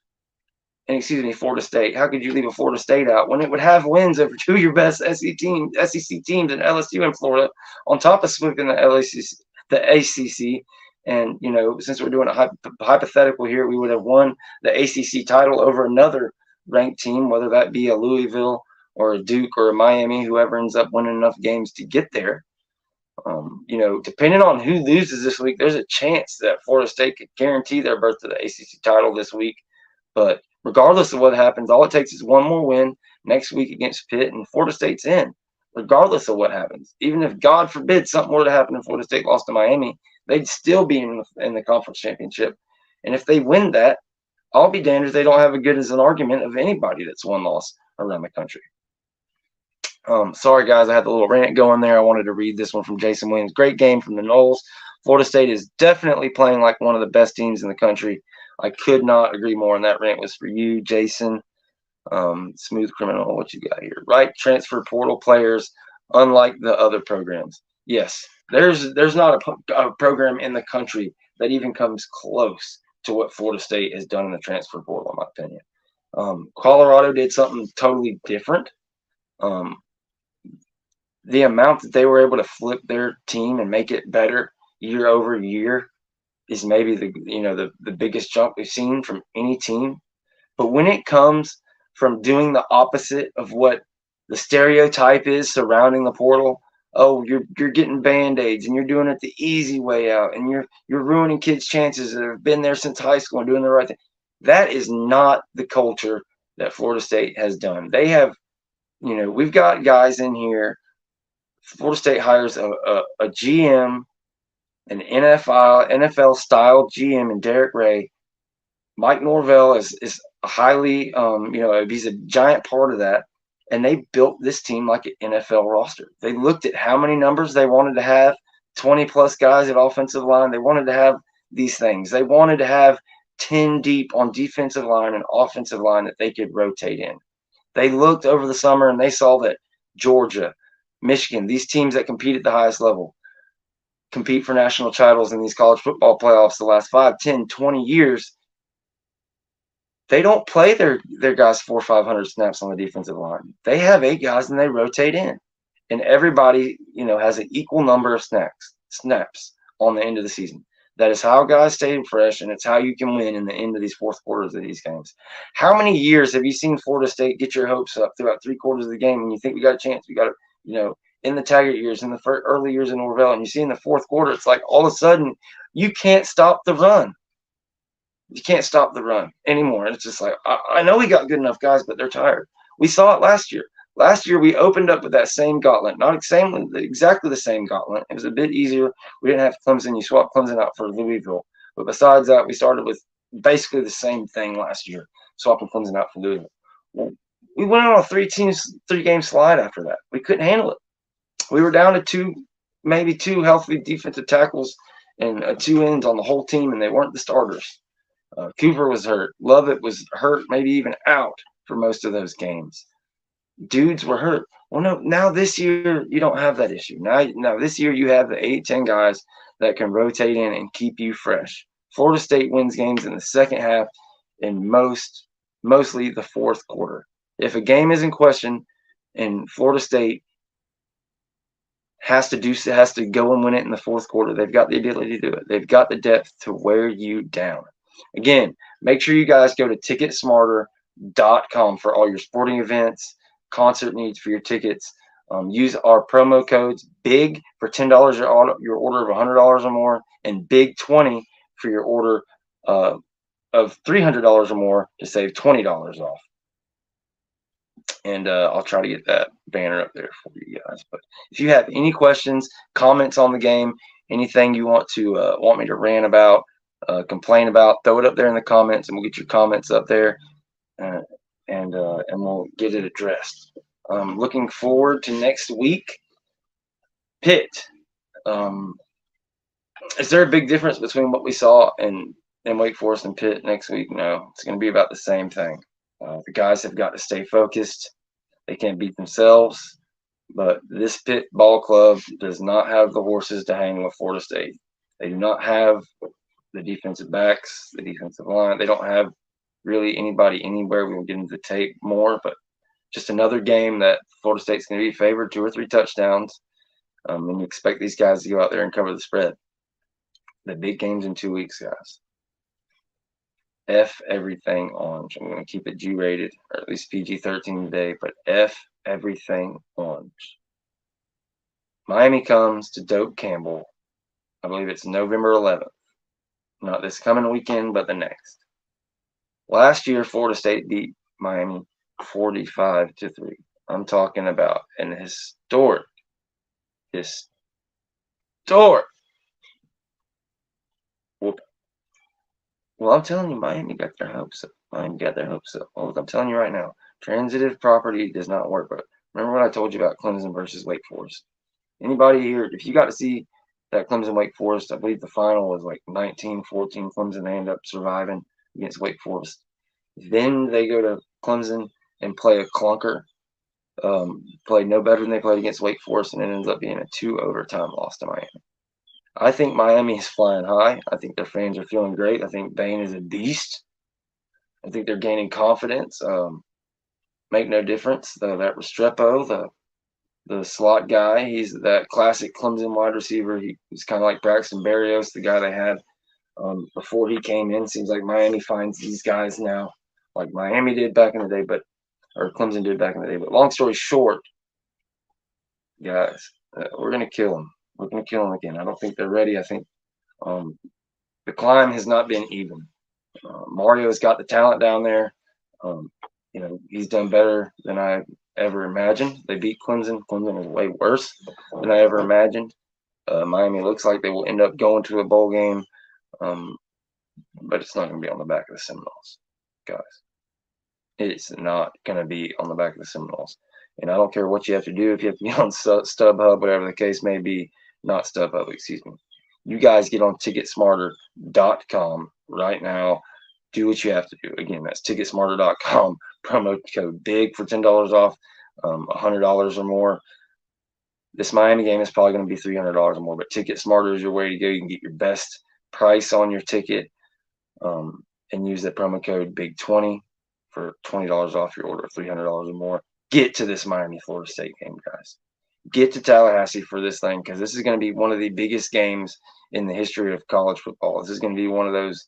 and Florida State? How could you leave a Florida State out when it would have wins over two of your best SEC teams in LSU and Florida, on top of sweeping the ACC? And, since we're doing a hypothetical here, we would have won the ACC title over another ranked team, whether that be a Louisville or a Duke or a Miami, whoever ends up winning enough games to get there. Depending on who loses this week, there's a chance that Florida State could guarantee their berth to the ACC title this week. But regardless of what happens, all it takes is one more win next week against Pitt, and Florida State's in, regardless of what happens. Even if, God forbid, something were to happen and Florida State lost to Miami, they'd still be in the conference championship. And if they win that, I'll be damned if they don't have as good as an argument of anybody that's won loss around the country. Sorry, guys, I had the little rant going there. I wanted to read this one from Jason Williams. Great game from the Noles. Florida State is definitely playing like one of the best teams in the country. I could not agree more, and that rant was for you, Jason. Smooth Criminal, what you got here? Right transfer portal players, unlike the other programs. Yes, there's not a program in the country that even comes close to what Florida State has done in the transfer portal, in my opinion. Colorado did something totally different. The amount that they were able to flip their team and make it better year over year is maybe the biggest jump we've seen from any team. But when it comes from doing the opposite of what the stereotype is surrounding the portal, oh, you're getting Band-Aids and you're doing it the easy way out, and you're ruining kids' chances that have been there since high school and doing the right thing. That is not the culture that Florida State has done. They have, we've got guys in here. Florida State hires a GM, an NFL style GM, and Derek Ray. Mike Norvell is highly, he's a giant part of that. And they built this team like an NFL roster. They looked at how many numbers they wanted to have, 20-plus guys at offensive line. They wanted to have these things. They wanted to have 10 deep on defensive line and offensive line that they could rotate in. They looked over the summer and they saw that Georgia, Michigan, these teams that compete at the highest level, compete for national titles in these college football playoffs the last 5, 10, 20 years, they don't play their guys 400 or 500 snaps on the defensive line. They have 8 guys and they rotate in. And everybody, has an equal number of snaps on the end of the season. That is how guys stay fresh, and it's how you can win in the end of these fourth quarters of these games. How many years have you seen Florida State get your hopes up throughout 3 quarters of the game and you think we got a chance? We got to, in the Taggart years, in the early years in Norvell, and you see in the fourth quarter, it's like all of a sudden you can't stop the run. You can't stop the run anymore. It's just like, I know we got good enough guys, but they're tired. We saw it last year. Last year, we opened up with that same gauntlet. Not exactly the same gauntlet. It was a bit easier. We didn't have Clemson. You swapped Clemson out for Louisville. But besides that, we started with basically the same thing last year, swapping Clemson out for Louisville. Well, we went on a 3-game slide after that. We couldn't handle it. We were down to maybe two healthy defensive tackles and 2 ends on the whole team, and they weren't the starters. Cooper was hurt. Lovett was hurt, maybe even out for most of those games. Dudes were hurt. Well, no, now this year you don't have that issue. Now this year you have the 8-10 guys that can rotate in and keep you fresh. Florida State wins games in the second half and mostly the fourth quarter. If a game is in question and Florida State has to go and win it in the fourth quarter, they've got the ability to do it. They've got the depth to wear you down. Again, make sure you guys go to ticketsmarter.com for all your sporting events, concert needs for your tickets. Use our promo codes BIG for $10 your order of $100 or more, and BIG20 for your order of $300 or more to save $20 off. And I'll try to get that banner up there for you guys. But if you have any questions, comments on the game, anything you want me to rant about, complain about, throw it up there in the comments, and we'll get your comments up there. And and we'll get it addressed. Looking forward to next week. Pitt. Is there a big difference between what we saw in Wake Forest and Pitt next week? No, it's going to be about the same thing. The guys have got to stay focused. They can't beat themselves. But this Pitt ball club does not have the horses to hang with Florida State. They do not have the defensive backs, the defensive line. They don't have really anybody anywhere. We will get into the tape more, but just another game that Florida State's going to be favored 2 or 3 touchdowns. And you expect these guys to go out there and cover the spread. The big games in 2 weeks, guys. F everything orange. I'm going to keep it G-rated, or at least PG-13 today, but F everything orange. Miami comes to Doak Campbell. I believe it's November 11th. Not this coming weekend, but the next. Last year, Florida State beat Miami 45-3. I'm talking about an historic whoop. Well, I'm telling you, Miami got their hopes up. Well, I'm telling you right now, transitive property does not work. But remember what I told you about Clemson versus Wake Forest? Anybody here, if you got to see that Clemson Wake Forest, I believe the final was like 19-14. Clemson, they end up surviving against Wake Forest. Then they go to Clemson and play a clunker, play no better than they played against Wake Forest, and it ends up being a 2 overtime loss to Miami. I think Miami is flying high. I think their fans are feeling great. I think Bain is a beast. I think they're gaining confidence. Make no difference. That Restrepo, the slot guy, he's that classic Clemson wide receiver. He's kind of like Braxton Berrios, the guy they had before he came in. Seems like Miami finds these guys now, like Miami did back in the day, or Clemson did back in the day. But long story short, guys, we're going to kill them. We're going to kill them again. I don't think they're ready. I think the climb has not been even. Mario's got the talent down there. He's done better than I ever imagined. They beat Clemson. Clemson was way worse than I ever imagined. Miami looks like they will end up going to a bowl game, but it's not going to be on the back of the Seminoles, guys. It's not going to be on the back of the Seminoles. And I don't care what you have to do. If you have to be on StubHub, whatever the case may be, not StubHub, excuse me. You guys get on TicketSmarter.com right now. Do what you have to do. Again, that's TicketSmarter.com. Promo code BIG for $10 off, $100 or more. This Miami game is probably going to be $300 or more, but TicketSmarter is your way to go. You can get your best price on your ticket and use that promo code BIG20 for $20 off your order of $300 or more. Get to this Miami-Florida State game, guys. Get to Tallahassee for this thing, because this is going to be one of the biggest games in the history of college football. This is going to be one of those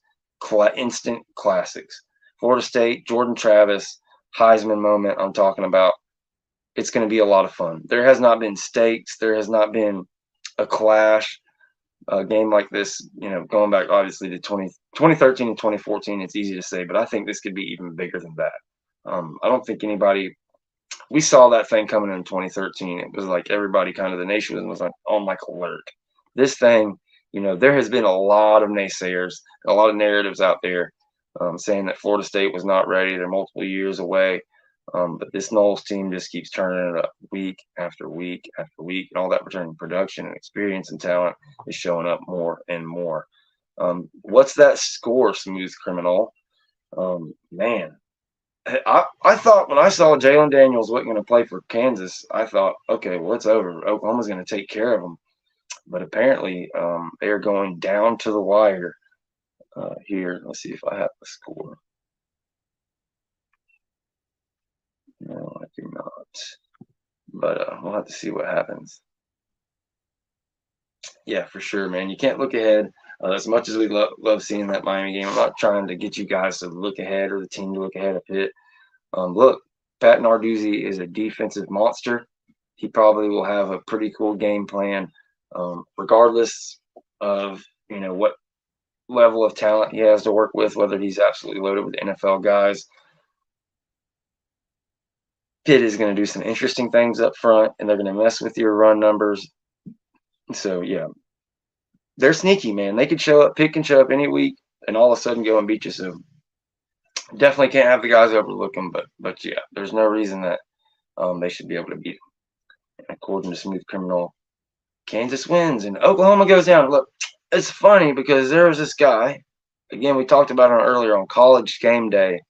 instant classics. Florida State, Jordan Travis, Heisman moment I'm talking about. It's going to be a lot of fun. There has not been stakes. There has not been a clash. A game like this, going back obviously to 2013 and 2014, it's easy to say, but I think this could be even bigger than that. I don't think anybody – we saw that thing coming in 2013. It was like everybody the nation was like on like alert. This thing, there has been a lot of naysayers, a lot of narratives out there saying that Florida State was not ready. They're multiple years away. But this Knowles team just keeps turning it up week after week after week, and all that returning production and experience and talent is showing up more and more. What's that score, Smooth Criminal? Man, I thought when I saw Jalen Daniels wasn't going to play for Kansas, I thought, okay, well, it's over. Oklahoma's going to take care of them. But apparently they are going down to the wire here. Let's see if I have the score. No, I do not. But we'll have to see what happens. Yeah, for sure, man. You can't look ahead. As much as we love seeing that Miami game, I'm not trying to get you guys to look ahead or the team to look ahead of Pitt. Look, Pat Narduzzi is a defensive monster. He probably will have a pretty cool game plan, regardless of what level of talent he has to work with, whether he's absolutely loaded with NFL guys. Pitt is going to do some interesting things up front, and they're going to mess with your run numbers. So, yeah, they're sneaky, man. They could show up, Pitt can show up any week, and all of a sudden go and beat you. So, Definitely can't have the guys overlook them, but yeah, there's no reason that they should be able to beat them. And according to Smooth Criminal, Kansas wins and Oklahoma goes down. Look, it's funny because there was this guy. Again, we talked about him earlier on College Game Day.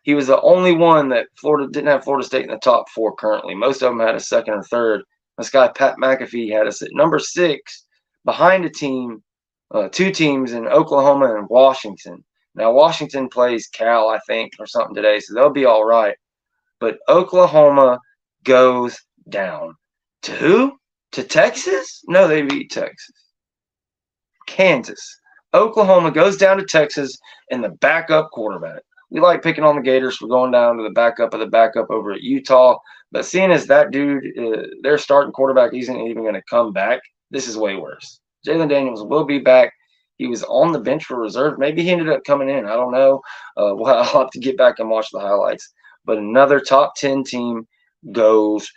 He was the only one that Florida didn't have Florida State in the top 4 currently. Most of them had a second or third. This guy Pat McAfee had us at number 6 behind a team, 2 teams in Oklahoma and Washington. Now Washington plays Cal, I think, or something today, so they'll be all right. But Oklahoma goes down to who? To Texas? No, they beat Texas. Kansas. Oklahoma goes down to Texas and the backup quarterback. We like picking on the Gators for going down to the backup of the backup over at Utah. But seeing as that dude, their starting quarterback, isn't even going to come back, this is way worse. Jalen Daniels will be back. He was on the bench for reserve. Maybe he ended up coming in. I don't know. I'll have to get back and watch the highlights. But another top 10 team goes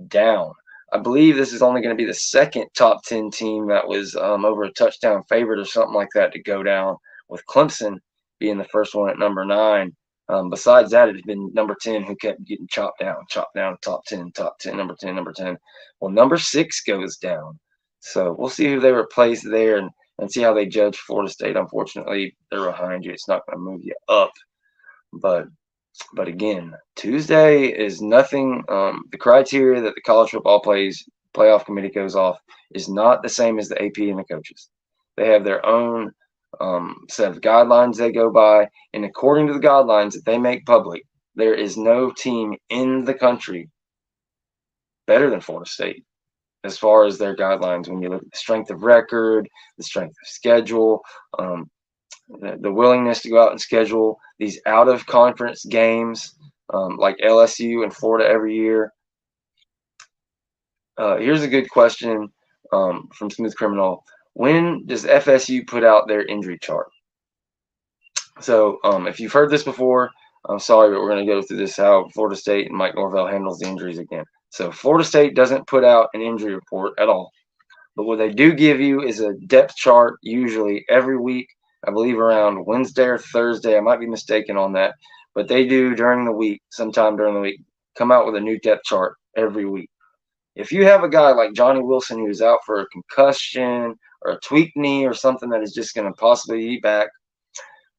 down. I believe this is only going to be the second top 10 team that was over a touchdown favorite or something like that to go down, with Clemson being the first one at number 9. Besides that, it had been number 10 who kept getting chopped down, top 10, number 10, number 10. Well, number 6 goes down. So we'll see who they replace there and see how they judge Florida State. Unfortunately, they're behind you. It's not going to move you up. But again, Tuesday is nothing. The criteria that the college football playoff committee goes off is not the same as the AP and the coaches. They have their own set of guidelines they go by, and according to the guidelines that they make public, there is no team in the country better than Florida State as far as their guidelines. When you look at the strength of record, the strength of schedule, the willingness to go out and schedule these out-of-conference games like LSU and Florida every year. Here's a good question from Smooth Criminal. When does FSU put out their injury chart? So if you've heard this before, I'm sorry, but we're going to go through this, how Florida State and Mike Norvell handles the injuries again. So Florida State doesn't put out an injury report at all. But what they do give you is a depth chart, usually every week. I believe around Wednesday or Thursday. I might be mistaken on that. But they do during the week, sometime during the week, come out with a new depth chart every week. If you have a guy like Johnny Wilson who's out for a concussion or a tweaked knee or something that is just going to possibly be back,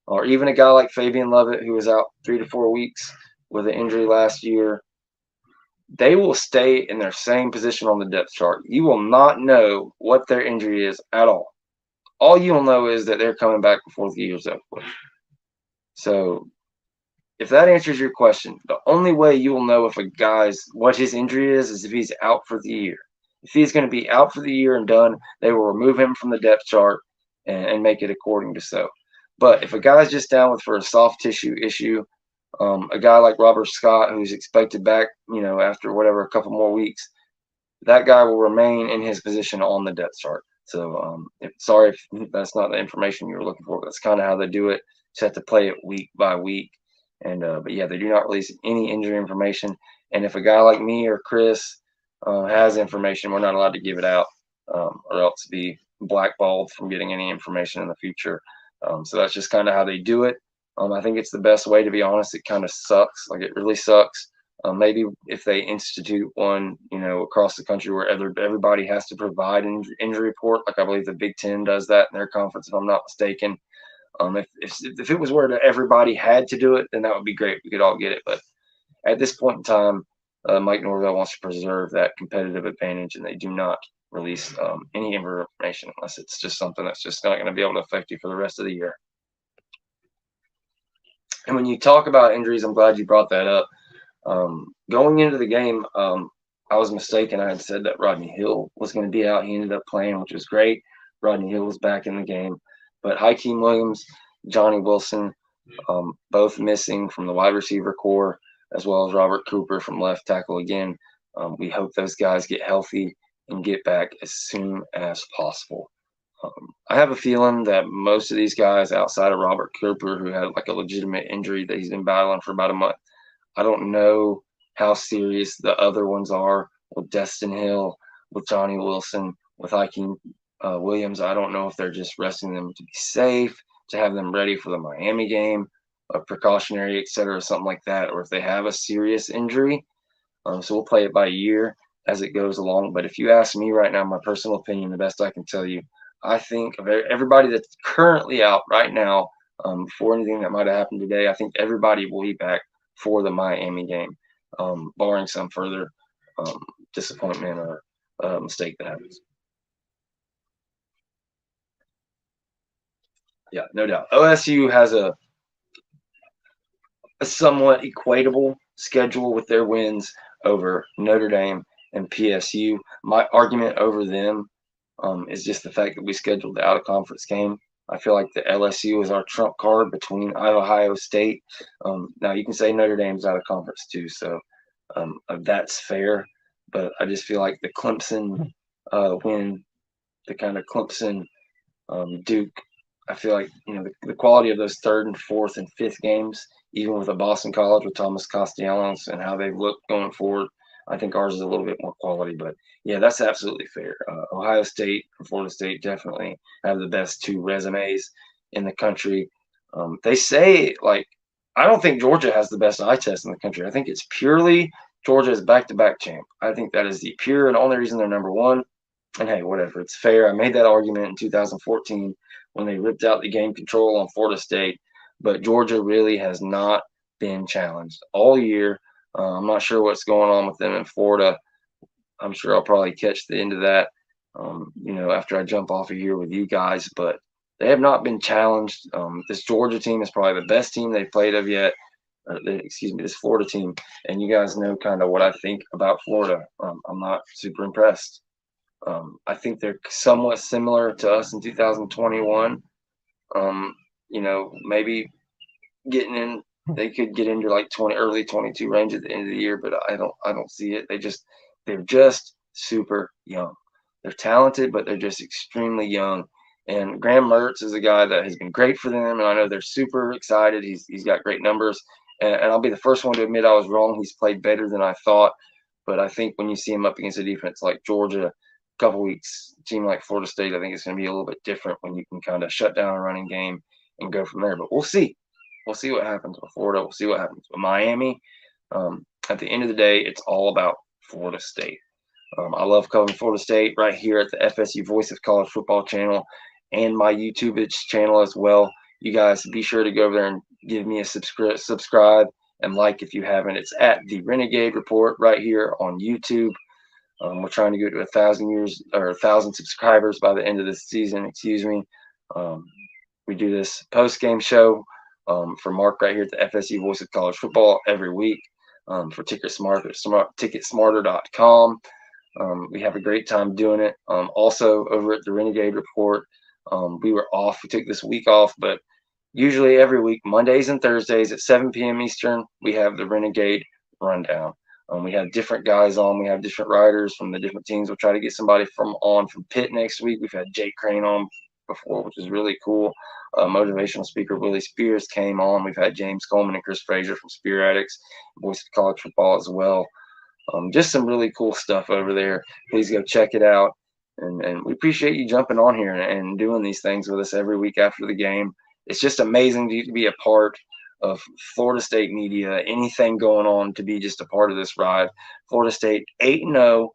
or even a guy like Fabian Lovett who was out 3 to 4 weeks with an injury last year, they will stay in their same position on the depth chart. You will not know what their injury is at all. All you'll know is that they're coming back before the year's over with. So if that answers your question, the only way you will know if a guy's what his injury is if he's out for the year. If he's going to be out for the year and done, they will remove him from the depth chart and make it according to so. But if a guy's just down with for a soft tissue issue, a guy like Robert Scott, who's expected back, after whatever, a couple more weeks, that guy will remain in his position on the depth chart. So sorry if that's not the information you were looking for. But that's kind of how they do it. Just have to play it week by week. And but yeah, they do not release any injury information. And if a guy like me or Chris has information, we're not allowed to give it out, or else be blackballed from getting any information in the future. So that's just kind of how they do it. I think it's the best way, to be honest. It kind of sucks. Like, it really sucks. Maybe if they institute one, across the country where everybody has to provide an injury report, like I believe the Big Ten does that in their conference, if I'm not mistaken. If it was where everybody had to do it, then that would be great. We could all get it. But at this point in time, Mike Norvell wants to preserve that competitive advantage, and they do not release any information unless it's just something that's just not going to be able to affect you for the rest of the year. And when you talk about injuries, I'm glad you brought that up. Going into the game, I was mistaken. I had said that Rodney Hill was going to be out. He ended up playing, which was great. Rodney Hill was back in the game. But Hakeem Williams, Johnny Wilson, both missing from the wide receiver core, as well as Robert Cooper from left tackle again. We hope those guys get healthy and get back as soon as possible. I have a feeling that most of these guys, outside of Robert Cooper, who had like a legitimate injury that he's been battling for about a month, I don't know how serious the other ones are, with Destin Hill, with Johnny Wilson, with Hakeem Williams. I don't know if they're just resting them to be safe, to have them ready for the Miami game. a precautionary, etc., something like that, or if they have a serious injury. So we'll play it by year as it goes along. But if you ask me right now, my personal opinion, the best I can tell you, I think of everybody that's currently out right now, before anything that might have happened today, I think everybody will be back for the Miami game, barring some further disappointment or mistake that happens. Yeah, no doubt. OSU has a somewhat equatable schedule with their wins over Notre Dame and PSU. My argument over them is just the fact that we scheduled the out of conference game. I feel like the LSU is our trump card between Ohio State. Now you can say Notre Dame's out of conference too, so that's fair. But I just feel like the Clemson win, the kind of Clemson Duke, I feel like the quality of those third and fourth and fifth games, even with a Boston College with Thomas Castellanos and how they've looked going forward, I think ours is a little bit more quality. But yeah, that's absolutely fair. Ohio State and Florida State definitely have the best two resumes in the country. They say, like, I don't think Georgia has the best eye test in the country. I think it's purely Georgia is back-to-back champ. I think that is the pure and only reason they're number one. And hey, whatever, it's fair. I made that argument in 2014 when they ripped out the game control on Florida State, but Georgia really has not been challenged all year. I'm not sure what's going on with them in Florida. I'm sure I'll probably catch the end of that, after I jump off of here with you guys, but they have not been challenged. This Georgia team is probably the best team they've played of yet. This Florida team, and you guys know kind of what I think about Florida. I'm not super impressed. I think they're somewhat similar to us in 2021. Maybe getting in, they could get into like early 22 range at the end of the year, but I don't see it. They're just super young. They're talented, but they're just extremely young. And Graham Mertz is a guy that has been great for them, and I know they're super excited. He's got great numbers, and I'll be the first one to admit I was wrong. He's played better than I thought, but I think when you see him up against a defense like Georgia, couple weeks, a team like Florida State, I think it's going to be a little bit different when you can kind of shut down a running game and go from there. But we'll see. We'll see what happens with Florida. We'll see what happens with Miami. At the end of the day, it's all about Florida State. I love covering Florida State right here at the FSU Voice of College Football channel and my YouTube channel as well. You guys be sure to go over there and give me a subscribe and like if you haven't. It's at the Renegade Report right here on YouTube. We're trying to go to 1,000 subscribers by the end of this season. Excuse me. We do this post-game show for Mark right here at the FSU Voice of College Football every week for Ticketsmarter.com. We have a great time doing it. Also over at the Renegade Report, we were off. We took this week off, but usually every week, Mondays and Thursdays at 7 p.m. Eastern, we have the Renegade Rundown. We have different guys on. We have different riders from the different teams. We'll try to get somebody from Pitt next week. We've had Jake Crane on before, which is really cool. Motivational speaker Willie Spears came on. We've had James Coleman and Chris Frazier from SPEARATICS, Voice of College Football as well. Just some really cool stuff over there. Please go check it out. And we appreciate you jumping on here and doing these things with us every week after the game. It's just amazing to be a part of Florida State media, anything going on, to be just a part of this ride. Florida State 8-0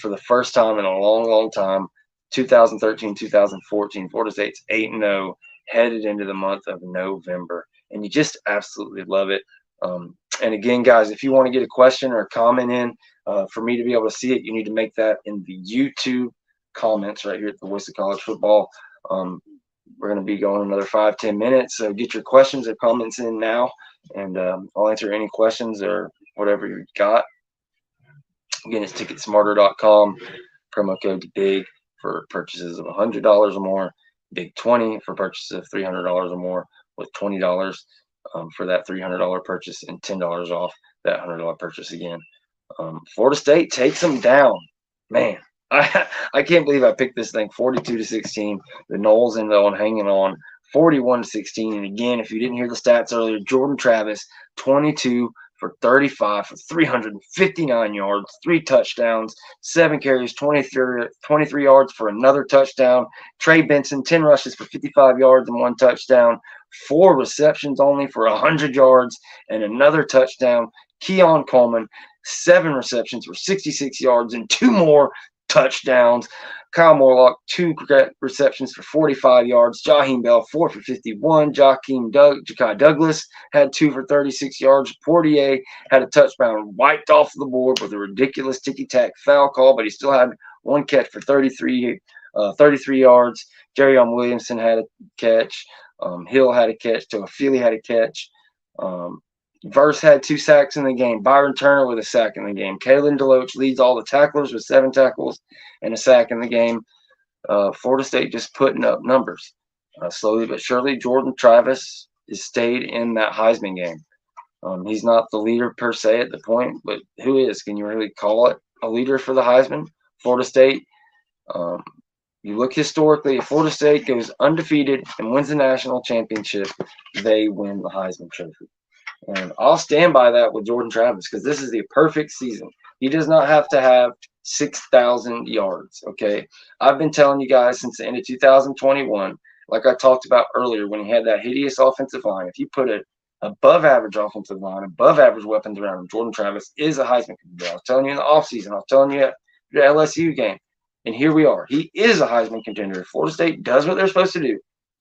for the first time in a long, long time. 2013, 2014, Florida State's 8-0 headed into the month of November. And you just absolutely love it. And again, guys, if you want to get a question or a comment in for me to be able to see it, you need to make that in the YouTube comments right here at the Voice of College Football. We're going to be going another 5-10 minutes, so get your questions or comments in now, and I'll answer any questions or whatever you've got. Again, it's Ticketsmarter.com. Promo code BIG for purchases of $100 or more, BIG20 for purchases of $300 or more, with $20 for that $300 purchase and $10 off that $100 purchase again. Florida State takes them down. Man, I can't believe I picked this thing 42-16. The Noles ended on hanging on 41-16. And again, if you didn't hear the stats earlier, Jordan Travis, 22 for 35 for 359 yards, 3 touchdowns, 7 carries, 23 yards for another touchdown. Trey Benson, 10 rushes for 55 yards and 1 touchdown, 4 receptions only for 100 yards and another touchdown. Keon Coleman, 7 receptions for 66 yards and 2 more touchdowns. Kyle Morlock, 2 receptions for 45 yards. Jaheim Bell, 4 for 51. Ja'Kai Douglas had 2 for 36 yards. Portier had a touchdown wiped off the board with a ridiculous ticky-tack foul call, but he still had 1 catch for 33 yards. Jerrion Williamson had a catch. Hill had a catch. Toafili had a catch. Verse had 2 sacks in the game. Byron Turner with a sack in the game. Kalen DeLoach leads all the tacklers with 7 tackles and a sack in the game. Florida State just putting up numbers. Slowly but surely, Jordan Travis has stayed in that Heisman game. He's not the leader per se at the point, but who is? Can you really call it a leader for the Heisman? Florida State. You look historically, if Florida State goes undefeated and wins the national championship, they win the Heisman Trophy. And I'll stand by that with Jordan Travis because this is the perfect season. He does not have to have 6,000 yards, okay? I've been telling you guys since the end of 2021, like I talked about earlier when he had that hideous offensive line, if you put an above-average offensive line, above-average weapons around him, Jordan Travis is a Heisman contender. I was telling you in the offseason. I was telling you at the LSU game. And here we are. He is a Heisman contender. If Florida State does what they're supposed to do,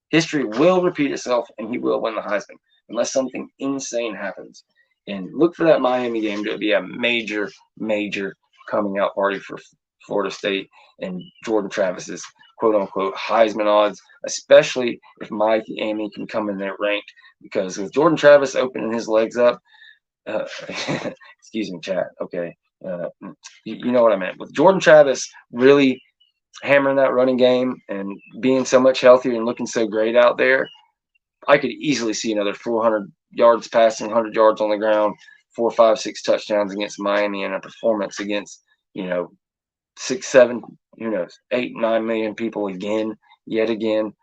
history will repeat itself, and he will win the Heisman unless something insane happens. And look for that Miami game to be a major, major coming out party for Florida State and Jordan Travis's quote-unquote Heisman odds, especially if Miami can come in there ranked. Because with Jordan Travis opening his legs up, excuse me, chat, okay, you know what I meant. With Jordan Travis really hammering that running game and being so much healthier and looking so great out there, I could easily see another 400 yards passing, 100 yards on the ground, 4, 5, 6 touchdowns against Miami, and a performance against, 6, 7, 8, 9 million people yet again.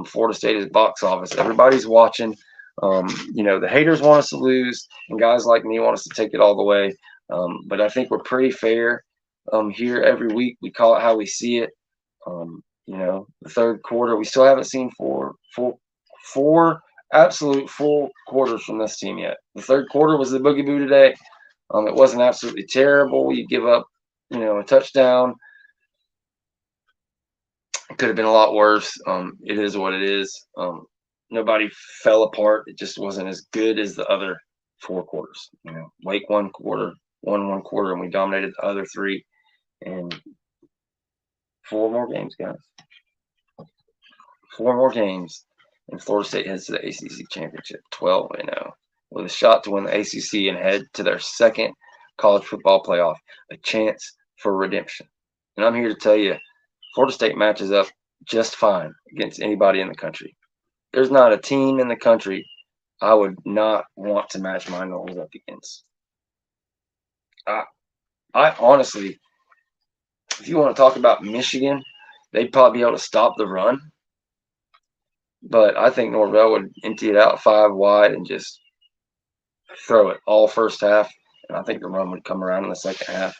Florida State is box office. Everybody's watching. The haters want us to lose, and guys like me want us to take it all the way. But I think we're pretty fair here every week. We call it how we see it. The third quarter, we still haven't seen four absolute full quarters from this team yet. The third quarter was the boogie boo today. It wasn't absolutely terrible. You give up, a touchdown. It could have been a lot worse. It is what it is. Nobody fell apart. It just wasn't as good as the other 4 quarters. Wake one quarter, one quarter, and we dominated the other 3. And 4 more games, guys. 4 more games. And Florida State heads to the ACC championship, 12-0, with a shot to win the ACC and head to their second college football playoff, a chance for redemption. And I'm here to tell you, Florida State matches up just fine against anybody in the country. There's not a team in the country I would not want to match my nose up against. I honestly, if you want to talk about Michigan, they'd probably be able to stop the run. But I think Norvell would empty it out 5 wide and just throw it all first half. And I think the run would come around in the second half.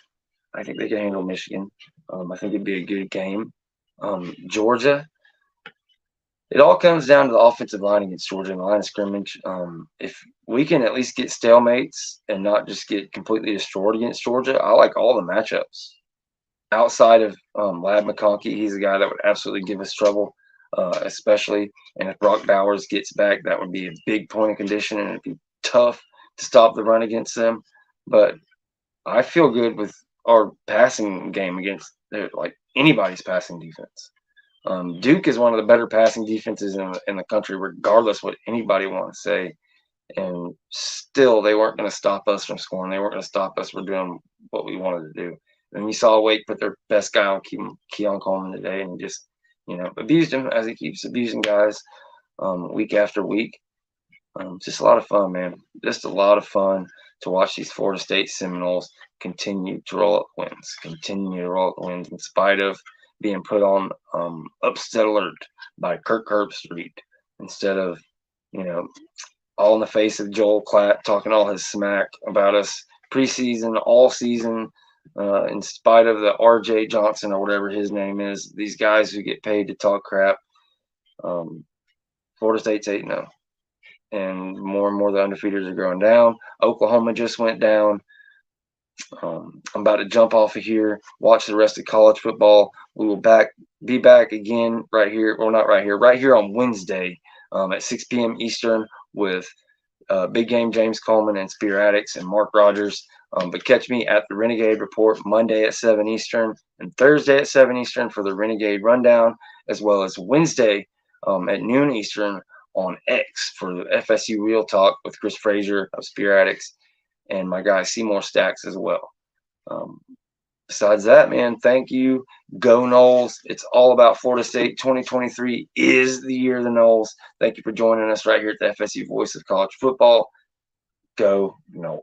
I think they can handle Michigan. I think it'd be a good game. Georgia, it all comes down to the offensive line against Georgia in the line of scrimmage. If we can at least get stalemates and not just get completely destroyed against Georgia, I like all the matchups. Outside of Lad McConkey, he's a guy that would absolutely give us trouble. Especially, and if Brock Bowers gets back, that would be a big point of condition, and it'd be tough to stop the run against them. But I feel good with our passing game against anybody's passing defense. Duke is one of the better passing defenses in the country, regardless what anybody wants to say. And still, they weren't going to stop us from scoring. They weren't going to stop us from doing what we wanted to do. And you saw Wake put their best guy on Keon Coleman today, and he just abused him as he keeps abusing guys week after week. Just a lot of fun, man. Just a lot of fun to watch these Florida State Seminoles continue to roll up wins in spite of being put on upset alert by Kirk Herbstreit instead of, all in the face of Joel Klatt talking all his smack about us preseason, all season, in spite of the RJ Johnson or whatever his name is, these guys who get paid to talk crap. Florida State's 8-0. And more the undefeateds are going down. Oklahoma just went down. I'm about to jump off of here, watch the rest of college football. We will be back again right here, or not right here on Wednesday at 6 p.m. Eastern with Big Game James Coleman and SPEARATICS and Mark Rogers. But catch me at the Renegade Report Monday at 7 Eastern and Thursday at 7 Eastern for the Renegade Rundown, as well as Wednesday at noon Eastern on X for the FSU Real Talk with Chris Frazier of SPEARATICS and my guy Seymour Stacks as well. Besides that, man, thank you. Go Noles. It's all about Florida State. 2023 is the year of the Noles. Thank you for joining us right here at the FSU Voice of College Football. Go Noles.